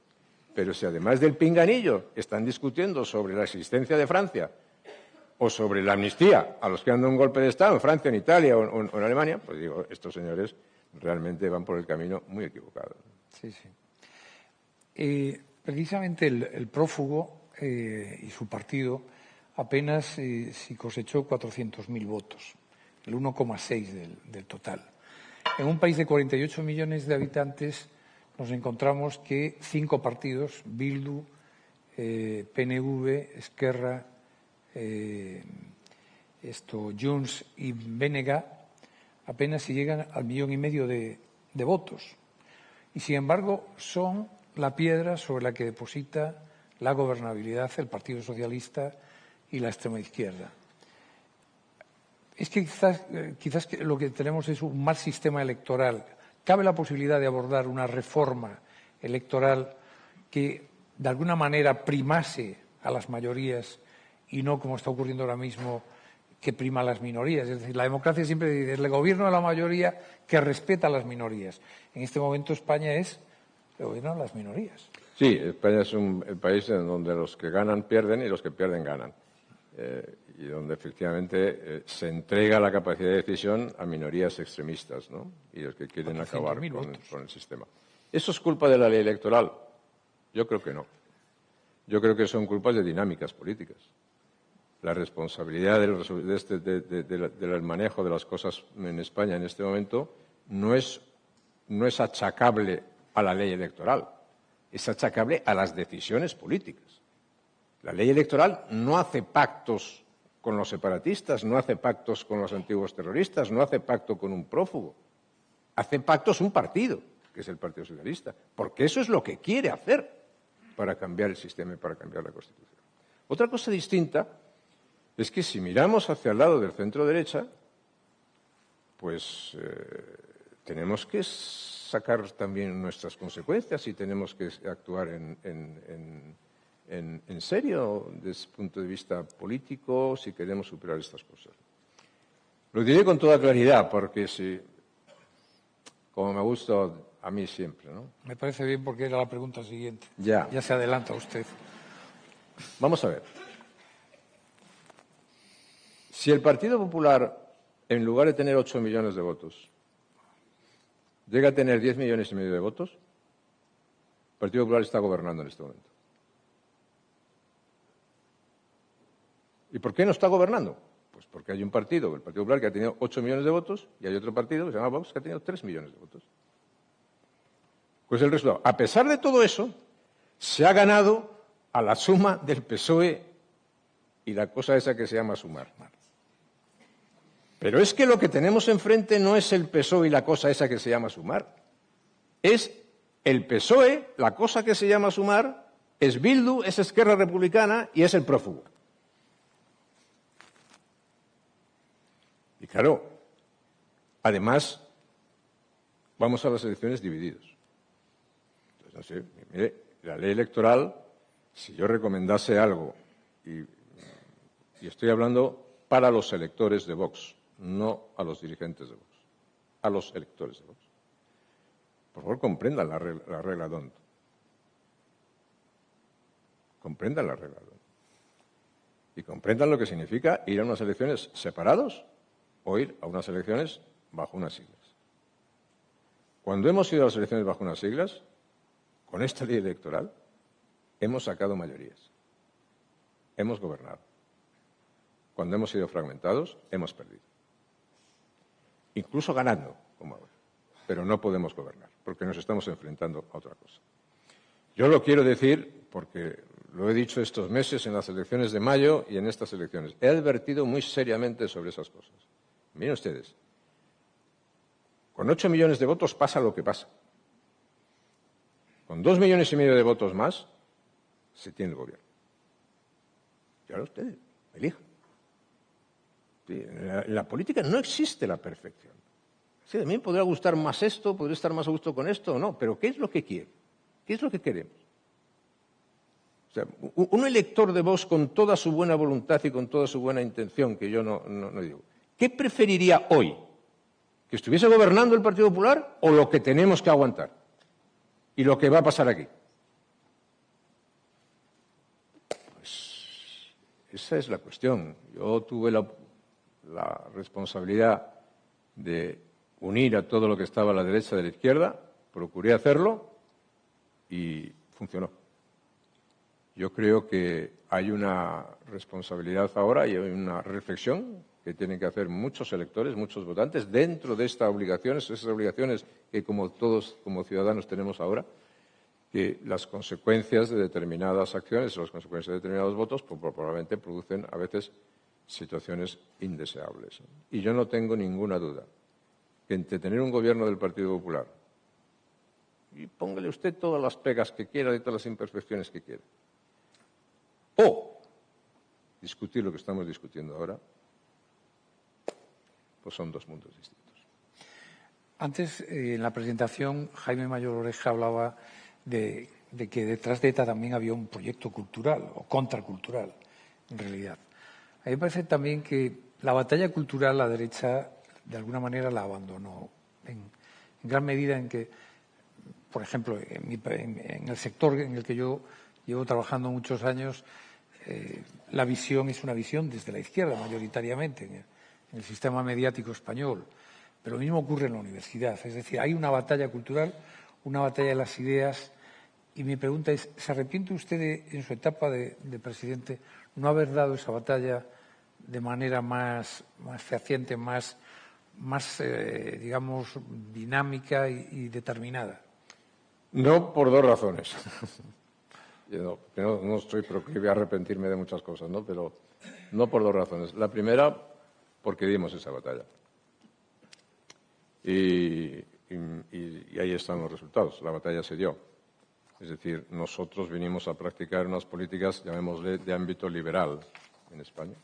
Pero si además del pinganillo están discutiendo sobre la existencia de Francia o sobre la amnistía a los que han dado un golpe de Estado en Francia, en Italia o en Alemania, pues digo, estos señores realmente van por el camino muy equivocado. Sí, sí. Precisamente el prófugo y su partido apenas si cosechó 400.000 votos, el 1,6 del total. En un país de 48 millones de habitantes nos encontramos que 5 partidos, Bildu, PNV, Esquerra, Junts y BNG, apenas si llegan al 1,5 millones de votos. Y, sin embargo, son la piedra sobre la que deposita la gobernabilidad el Partido Socialista y la extrema izquierda. Es que quizás lo que tenemos es un mal sistema electoral. ¿Cabe la posibilidad de abordar una reforma electoral que de alguna manera primase a las mayorías y no, como está ocurriendo ahora mismo, que prima a las minorías? Es decir, la democracia siempre dice, es el gobierno de la mayoría que respeta a las minorías. En este momento España es el gobierno de las minorías. Sí, España es el país en donde los que ganan pierden y los que pierden ganan. Y donde efectivamente se entrega la capacidad de decisión a minorías extremistas, ¿no? Y los que quieren acabar con el sistema. ¿Eso es culpa de la ley electoral? Yo creo que no. Yo creo que son culpas de dinámicas políticas. La responsabilidad del manejo de las cosas en España en este momento no es achacable a la ley electoral, es achacable a las decisiones políticas. La ley electoral no hace pactos con los separatistas, no hace pactos con los antiguos terroristas, no hace pacto con un prófugo. Hace pactos un partido, que es el Partido Socialista, porque eso es lo que quiere hacer para cambiar el sistema y para cambiar la Constitución. Otra cosa distinta es que si miramos hacia el lado del centro-derecha, pues tenemos que sacar también nuestras consecuencias y tenemos que actuar en serio desde el punto de vista político si queremos superar estas cosas. Lo diré con toda claridad porque como me gusta a mí siempre, ¿no? Me parece bien porque era la pregunta siguiente. Ya se adelanta usted. Vamos a ver. Si el Partido Popular, en lugar de tener 8 millones de votos, llega a tener 10,5 millones de votos, el Partido Popular está gobernando en este momento. ¿Y por qué no está gobernando? Pues porque hay un partido, el Partido Popular, que ha tenido 8 millones de votos y hay otro partido que se llama Vox que ha tenido 3 millones de votos. Pues el resultado, a pesar de todo eso, se ha ganado a la suma del PSOE y la cosa esa que se llama sumar. Pero es que lo que tenemos enfrente no es el PSOE y la cosa esa que se llama sumar. Es el PSOE, la cosa que se llama sumar, es Bildu, es Esquerra Republicana y es el prófugo. Y claro, además, vamos a las elecciones divididos. Entonces, no sé, mire, la ley electoral, si yo recomendase algo, y estoy hablando para los electores de Vox, no a los dirigentes de Vox, a los electores de Vox. Por favor, comprendan la regla D'Hondt. Comprendan la regla D'Hondt. Y comprendan lo que significa ir a unas elecciones separados o ir a unas elecciones bajo unas siglas. Cuando hemos ido a las elecciones bajo unas siglas, con esta ley electoral, hemos sacado mayorías. Hemos gobernado. cuando hemos sido fragmentados, hemos perdido. Incluso ganando, como ahora. Pero no podemos gobernar, porque nos estamos enfrentando a otra cosa. Yo lo quiero decir porque lo he dicho estos meses en las elecciones de mayo y en estas elecciones. He advertido muy seriamente sobre esas cosas. Miren ustedes, con 8 millones de votos pasa lo que pasa. Con 2,5 millones de votos más, se tiene el gobierno. Y ahora ustedes elijan. Sí, en la política no existe la perfección. Sí, a mí me podría gustar más esto, podría estar más a gusto con esto o no, pero ¿qué es lo que quiere? ¿Qué es lo que queremos? O sea, un elector de Vox con toda su buena voluntad y con toda su buena intención, que yo no digo, ¿qué preferiría hoy? ¿Que estuviese gobernando el Partido Popular o lo que tenemos que aguantar? ¿Y lo que va a pasar aquí? Pues esa es la cuestión. Yo tuve la responsabilidad de unir a todo lo que estaba a la derecha de la izquierda, procuré hacerlo y funcionó. Yo creo que hay una responsabilidad ahora y hay una reflexión que tienen que hacer muchos electores, muchos votantes, dentro de estas obligaciones que como todos, como ciudadanos, tenemos ahora, que las consecuencias de determinadas acciones, las consecuencias de determinados votos, pues, probablemente producen a veces situaciones indeseables. Y yo no tengo ninguna duda que entre tener un gobierno del Partido Popular y póngale usted todas las pegas que quiera y todas las imperfecciones que quiera, o discutir lo que estamos discutiendo ahora, pues son dos mundos distintos. Antes, en la presentación, Jaime Mayor Oreja hablaba de que detrás de ETA también había un proyecto cultural o contracultural, en realidad. A mí me parece también que la batalla cultural la derecha, de alguna manera, la abandonó. En gran medida en que, por ejemplo, en el sector en el que yo llevo trabajando muchos años, la visión es una visión desde la izquierda, mayoritariamente, en el sistema mediático español. Pero lo mismo ocurre en la universidad. Es decir, hay una batalla cultural, una batalla de las ideas. Y mi pregunta es, ¿se arrepiente usted en su etapa de presidente no haber dado esa batalla de manera más fehaciente, más digamos, dinámica y determinada? No, por dos razones. Yo no estoy proclive a arrepentirme de muchas cosas, ¿no? Pero no por dos razones. La primera, porque dimos esa batalla. Y ahí están los resultados. La batalla se dio. Es decir, nosotros vinimos a practicar unas políticas, llamémosle, de ámbito liberal en España,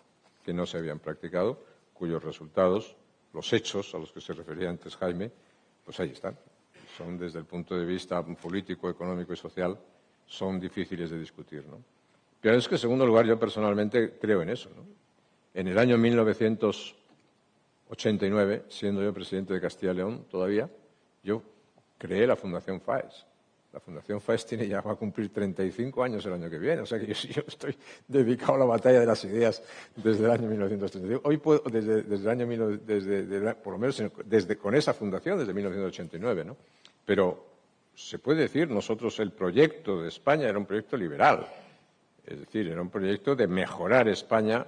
que no se habían practicado, cuyos resultados, los hechos a los que se refería antes Jaime, pues ahí están. Son, desde el punto de vista político, económico y social, son difíciles de discutir, ¿no? Pero es que, en segundo lugar, yo personalmente creo en eso, ¿no? En el año 1989, siendo yo presidente de Castilla y León todavía, yo creé la Fundación FAES. La Fundación FAES va a cumplir 35 años el año que viene, o sea que yo estoy dedicado a la batalla de las ideas desde el año 1935. Hoy puedo, por lo menos con esa fundación, desde 1989, ¿no? Pero se puede decir, nosotros el proyecto de España era un proyecto liberal, es decir, era un proyecto de mejorar España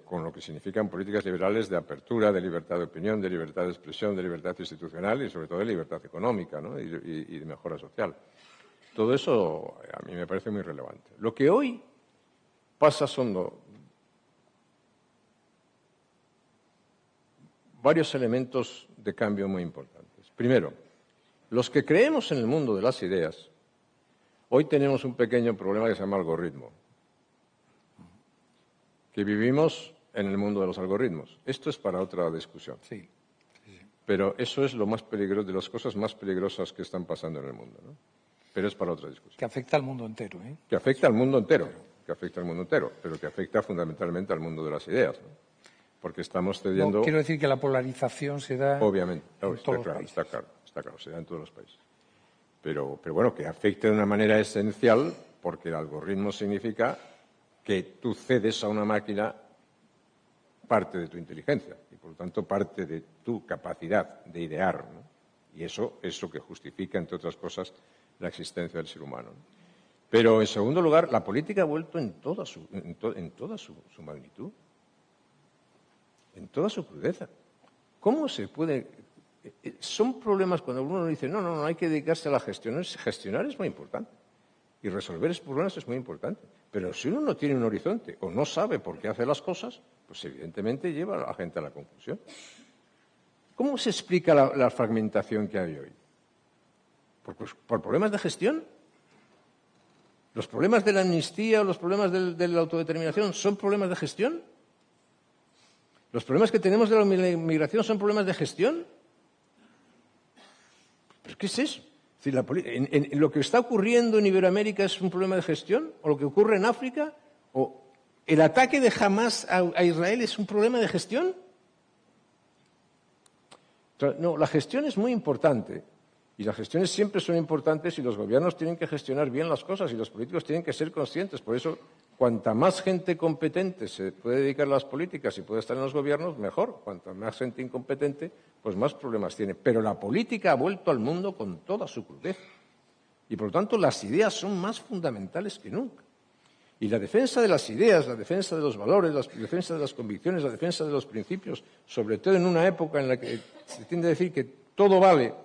con lo que significan políticas liberales de apertura, de libertad de opinión, de libertad de expresión, de libertad institucional y sobre todo de libertad económica, ¿no? y de mejora social. Todo eso a mí me parece muy relevante. Lo que hoy pasa son varios elementos de cambio muy importantes. Primero, los que creemos en el mundo de las ideas, hoy tenemos un pequeño problema que se llama algoritmo, que vivimos en el mundo de los algoritmos. Esto es para otra discusión. Sí. Pero eso es lo más peligroso, de las cosas más peligrosas que están pasando en el mundo, ¿no? Pero es para otra discusión. Que afecta al mundo entero, ¿eh? Que afecta al mundo entero, pero que afecta fundamentalmente al mundo de las ideas, ¿no? Porque estamos cediendo... No, quiero decir que la polarización se da... Obviamente, está claro, se da en todos los países. Pero bueno, que afecte de una manera esencial, porque el algoritmo significa que tú cedes a una máquina parte de tu inteligencia y, por lo tanto, parte de tu capacidad de idear, ¿no? Y eso es lo que justifica, entre otras cosas, la existencia del ser humano, ¿no? Pero, en segundo lugar, la política ha vuelto en toda su magnitud. en toda su crudeza. ¿Cómo se puede...? Son problemas cuando uno dice, no, hay que dedicarse a la gestión. Gestionar es muy importante y resolver esos problemas es muy importante. Pero si uno no tiene un horizonte o no sabe por qué hace las cosas, pues evidentemente lleva a la gente a la confusión. ¿Cómo se explica la fragmentación que hay hoy? ¿Por problemas de gestión? ¿Los problemas de la amnistía o los problemas de la autodeterminación son problemas de gestión? ¿Los problemas que tenemos de la inmigración son problemas de gestión? ¿Pero qué es eso? Es decir, ¿lo que está ocurriendo en Iberoamérica es un problema de gestión? ¿O lo que ocurre en África? ¿O el ataque de Hamás a Israel es un problema de gestión? No, la gestión es muy importante. Y las gestiones siempre son importantes y los gobiernos tienen que gestionar bien las cosas y los políticos tienen que ser conscientes. Por eso, cuanta más gente competente se puede dedicar a las políticas y puede estar en los gobiernos, mejor. Cuanta más gente incompetente, pues más problemas tiene. Pero la política ha vuelto al mundo con toda su crudeza. Y, por lo tanto, las ideas son más fundamentales que nunca. Y la defensa de las ideas, la defensa de los valores, la defensa de las convicciones, la defensa de los principios, sobre todo en una época en la que se tiende a decir que todo vale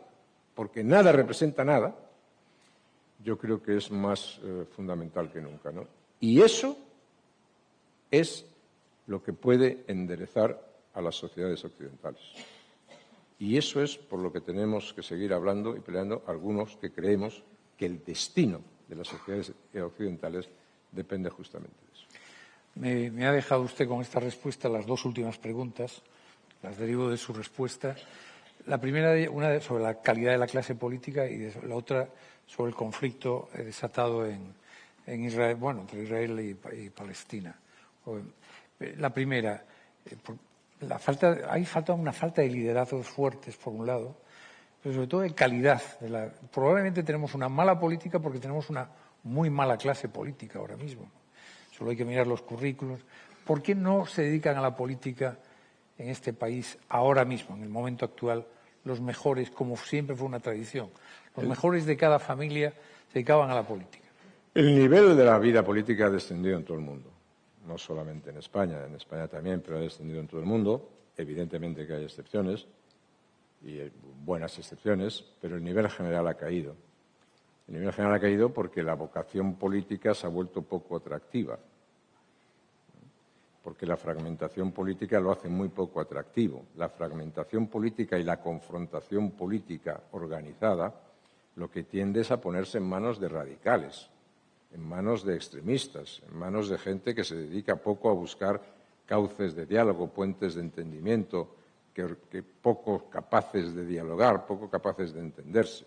porque nada representa nada, yo creo que es más fundamental que nunca, ¿no? Y eso es lo que puede enderezar a las sociedades occidentales. Y eso es por lo que tenemos que seguir hablando y peleando algunos que creemos que el destino de las sociedades occidentales depende justamente de eso. Me ha dejado usted con esta respuesta las dos últimas preguntas, las derivo de su respuesta. La primera, una sobre la calidad de la clase política y la otra sobre el conflicto desatado en Israel, bueno, entre Israel y Palestina. La primera, hay una falta de liderazgos fuertes, por un lado, pero sobre todo de calidad. Probablemente tenemos una mala política porque tenemos una muy mala clase política ahora mismo. Solo hay que mirar los currículos. ¿Por qué no se dedican a la política en este país ahora mismo, en el momento actual, los mejores, como siempre fue una tradición? Los mejores de cada familia se dedicaban a la política. El nivel de la vida política ha descendido en todo el mundo, no solamente en España también, pero ha descendido en todo el mundo. Evidentemente que hay excepciones, y buenas excepciones, pero el nivel general ha caído. El nivel general ha caído porque la vocación política se ha vuelto poco atractiva, porque la fragmentación política lo hace muy poco atractivo. La fragmentación política y la confrontación política organizada lo que tiende es a ponerse en manos de radicales, en manos de extremistas, en manos de gente que se dedica poco a buscar cauces de diálogo, puentes de entendimiento, que poco capaces de dialogar, poco capaces de entenderse.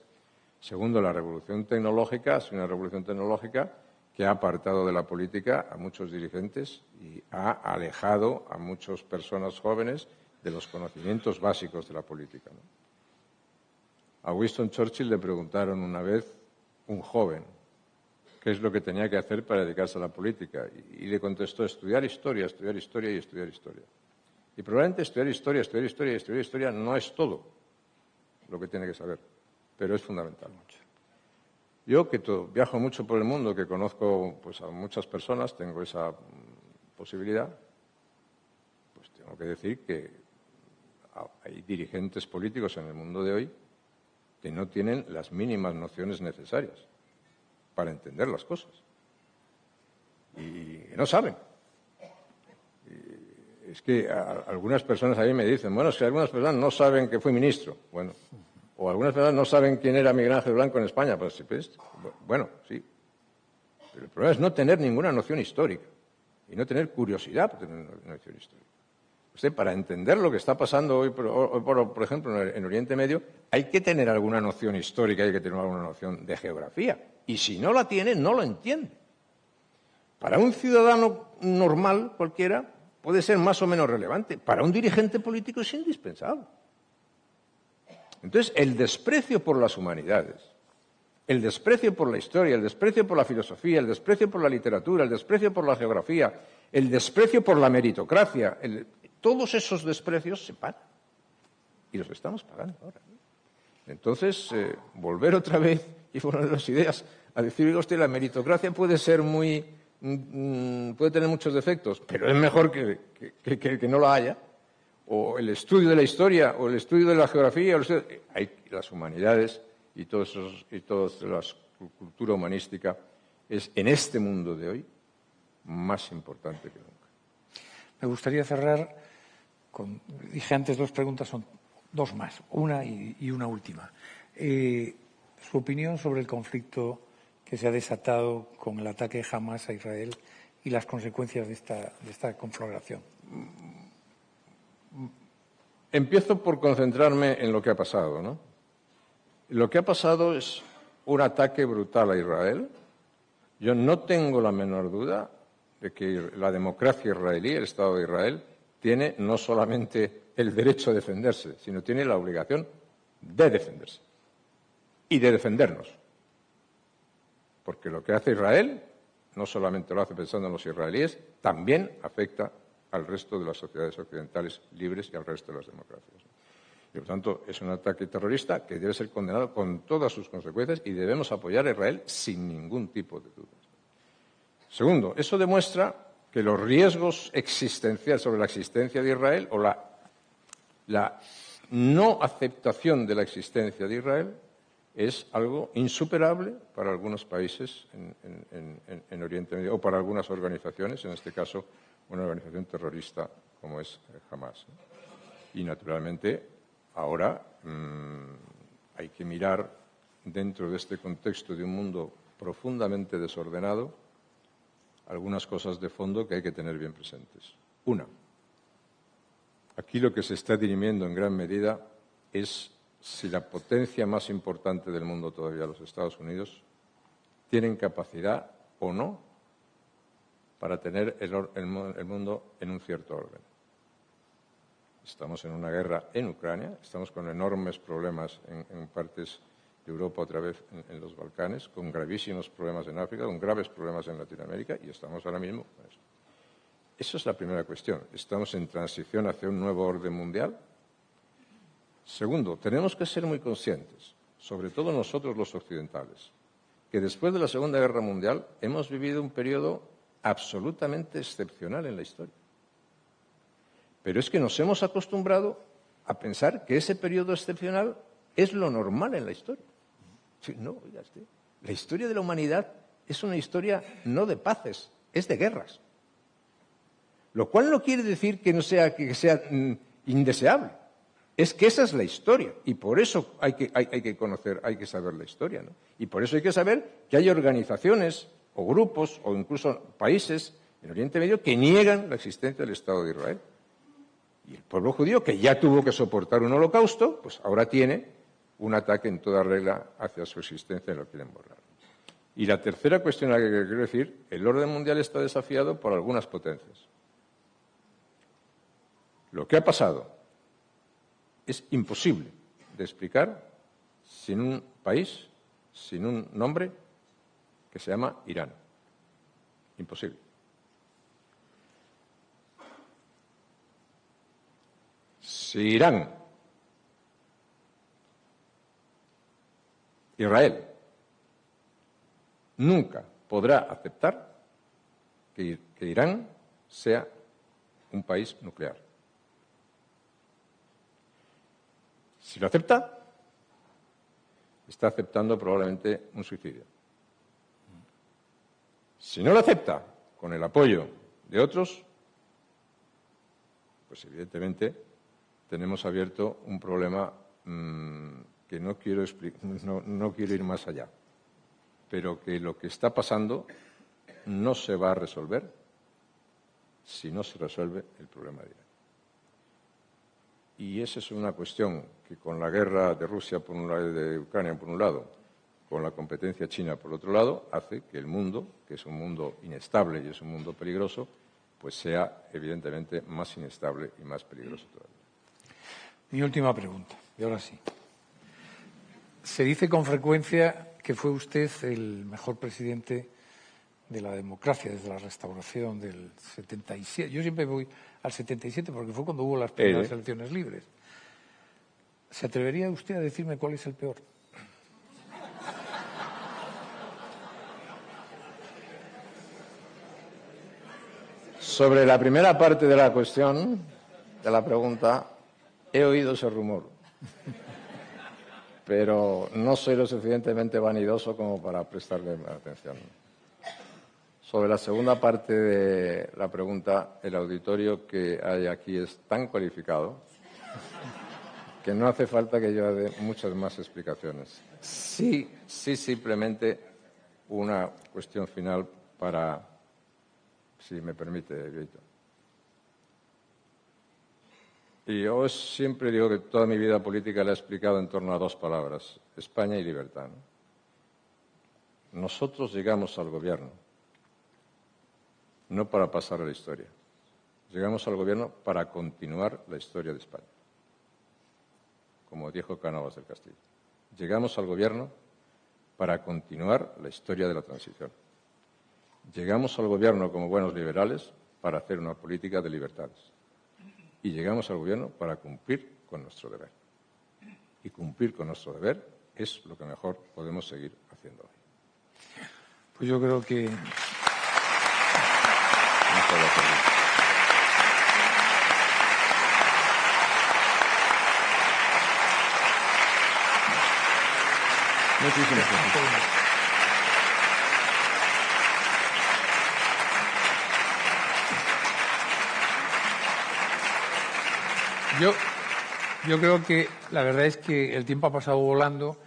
Segundo, la revolución tecnológica ha sido una revolución tecnológica que ha apartado de la política a muchos dirigentes y ha alejado a muchas personas jóvenes de los conocimientos básicos de la política, ¿no? A Winston Churchill le preguntaron una vez, un joven, qué es lo que tenía que hacer para dedicarse a la política. Y le contestó, estudiar historia, estudiar historia y estudiar historia. Y probablemente estudiar historia no es todo lo que tiene que saber, pero es fundamental. Yo, que viajo mucho por el mundo, que conozco pues, a muchas personas, tengo esa posibilidad, pues tengo que decir que hay dirigentes políticos en el mundo de hoy que no tienen las mínimas nociones necesarias para entender las cosas. Y no saben. Es que algunas personas a mí me dicen, bueno, es que algunas personas no saben que fui ministro. Bueno, o algunas personas no saben quién era Miguel Ángel Blanco en España. Pues, bueno, sí. Pero el problema es no tener ninguna noción histórica y no tener curiosidad por tener una noción histórica. Usted, para entender lo que está pasando hoy, por ejemplo, en Oriente Medio, hay que tener alguna noción histórica, hay que tener alguna noción de geografía. Y si no la tiene, no lo entiende. Para un ciudadano normal, cualquiera, puede ser más o menos relevante. Para un dirigente político es indispensable. Entonces, el desprecio por las humanidades, el desprecio por la historia, el desprecio por la filosofía, el desprecio por la literatura, el desprecio por la geografía, el desprecio por la meritocracia, todos esos desprecios se pagan. Y los estamos pagando ahora. Entonces, volver otra vez, y fue una de las ideas, a decir, oiga usted, la meritocracia puede ser puede tener muchos defectos, pero es mejor que no la haya. o el estudio de la historia, o el estudio de la geografía, hay las humanidades y toda la cultura humanística es, en este mundo de hoy, más importante que nunca. Me gustaría cerrar con, dije antes 2 preguntas, son 2 más, una y una última. Su opinión sobre el conflicto que se ha desatado con el ataque de Hamás a Israel y las consecuencias de esta conflagración. Empiezo por concentrarme en lo que ha pasado, ¿no? Lo que ha pasado es un ataque brutal a Israel. Yo no tengo la menor duda de que la democracia israelí, el Estado de Israel, tiene no solamente el derecho a defenderse, sino tiene la obligación de defenderse y de defendernos. Porque lo que hace Israel no solamente lo hace pensando en los israelíes, también afecta al resto de las sociedades occidentales libres y al resto de las democracias. Y, por tanto, es un ataque terrorista que debe ser condenado con todas sus consecuencias y debemos apoyar a Israel sin ningún tipo de dudas. Segundo, eso demuestra que los riesgos existenciales sobre la existencia de Israel o la no aceptación de la existencia de Israel es algo insuperable para algunos países en Oriente Medio o para algunas organizaciones, en este caso una organización terrorista como es Hamás. Y, naturalmente, ahora hay que mirar dentro de este contexto de un mundo profundamente desordenado algunas cosas de fondo que hay que tener bien presentes. Una, aquí lo que se está dirimiendo en gran medida es si la potencia más importante del mundo todavía, los Estados Unidos, tienen capacidad o no para tener el mundo en un cierto orden. Estamos en una guerra en Ucrania, estamos con enormes problemas en partes de Europa, otra vez en los Balcanes, con gravísimos problemas en África, con graves problemas en Latinoamérica, y estamos ahora mismo con eso. Esa es la primera cuestión. Estamos en transición hacia un nuevo orden mundial. Segundo, tenemos que ser muy conscientes, sobre todo nosotros los occidentales, que después de la Segunda Guerra Mundial hemos vivido un periodo absolutamente excepcional en la historia. Pero es que nos hemos acostumbrado a pensar que ese periodo excepcional es lo normal en la historia. No, oiga, la historia de la humanidad es una historia no de paces, es de guerras. Lo cual no quiere decir que sea indeseable. Es que esa es la historia y por eso hay que conocer, hay que saber la historia, ¿no? Y por eso hay que saber que hay organizaciones o grupos o incluso países en Oriente Medio que niegan la existencia del Estado de Israel. Y el pueblo judío, que ya tuvo que soportar un holocausto, pues ahora tiene un ataque en toda regla hacia su existencia y lo quieren borrar. Y la tercera cuestión a la que quiero decir, el orden mundial está desafiado por algunas potencias. Lo que ha pasado es imposible de explicar sin un país, sin un nombre que se llama Irán. Imposible. Si Israel nunca podrá aceptar que Irán sea un país nuclear. Si lo acepta, está aceptando probablemente un suicidio. Si no lo acepta, con el apoyo de otros, pues evidentemente tenemos abierto un problema que no quiero ir más allá, pero que lo que está pasando no se va a resolver si no se resuelve el problema de Irán. Y esa es una cuestión que con la guerra de Rusia por un lado y de Ucrania por un lado, con la competencia china por otro lado, hace que el mundo, que es un mundo inestable y es un mundo peligroso, pues sea evidentemente más inestable y más peligroso todavía. Mi última pregunta, y ahora sí. Se dice con frecuencia que fue usted el mejor presidente de la democracia desde la restauración del 77. Yo siempre voy al 77 porque fue cuando hubo las primeras elecciones libres. ¿Se atrevería usted a decirme cuál es el peor? Sobre la primera parte de la cuestión, de la pregunta, he oído ese rumor, pero no soy lo suficientemente vanidoso como para prestarle atención. Sobre la segunda parte de la pregunta, el auditorio que hay aquí es tan cualificado que no hace falta que yo dé muchas más explicaciones. Sí, simplemente una cuestión final para, si me permite, Víctor. Y yo siempre digo que toda mi vida política la he explicado en torno a dos palabras, España y libertad, ¿no? Nosotros llegamos al gobierno no para pasar a la historia. Llegamos al gobierno para continuar la historia de España, como dijo Cánovas del Castillo. Llegamos al gobierno para continuar la historia de la transición. Llegamos al gobierno como buenos liberales para hacer una política de libertades. Y llegamos al gobierno para cumplir con nuestro deber. Y cumplir con nuestro deber es lo que mejor podemos seguir haciendo hoy. Pues yo creo que... Muchas gracias. Muchísimas gracias. Yo creo que la verdad es que el tiempo ha pasado volando.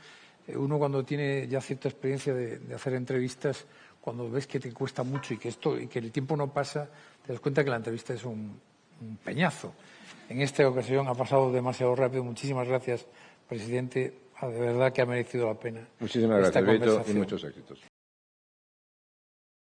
Uno cuando tiene ya cierta experiencia de hacer entrevistas, cuando ves que te cuesta mucho y que el tiempo no pasa, te das cuenta que la entrevista es un peñazo. En esta ocasión ha pasado demasiado rápido. Muchísimas gracias, presidente. De verdad que ha merecido la pena. Muchísimas gracias, Víctor, y muchos éxitos.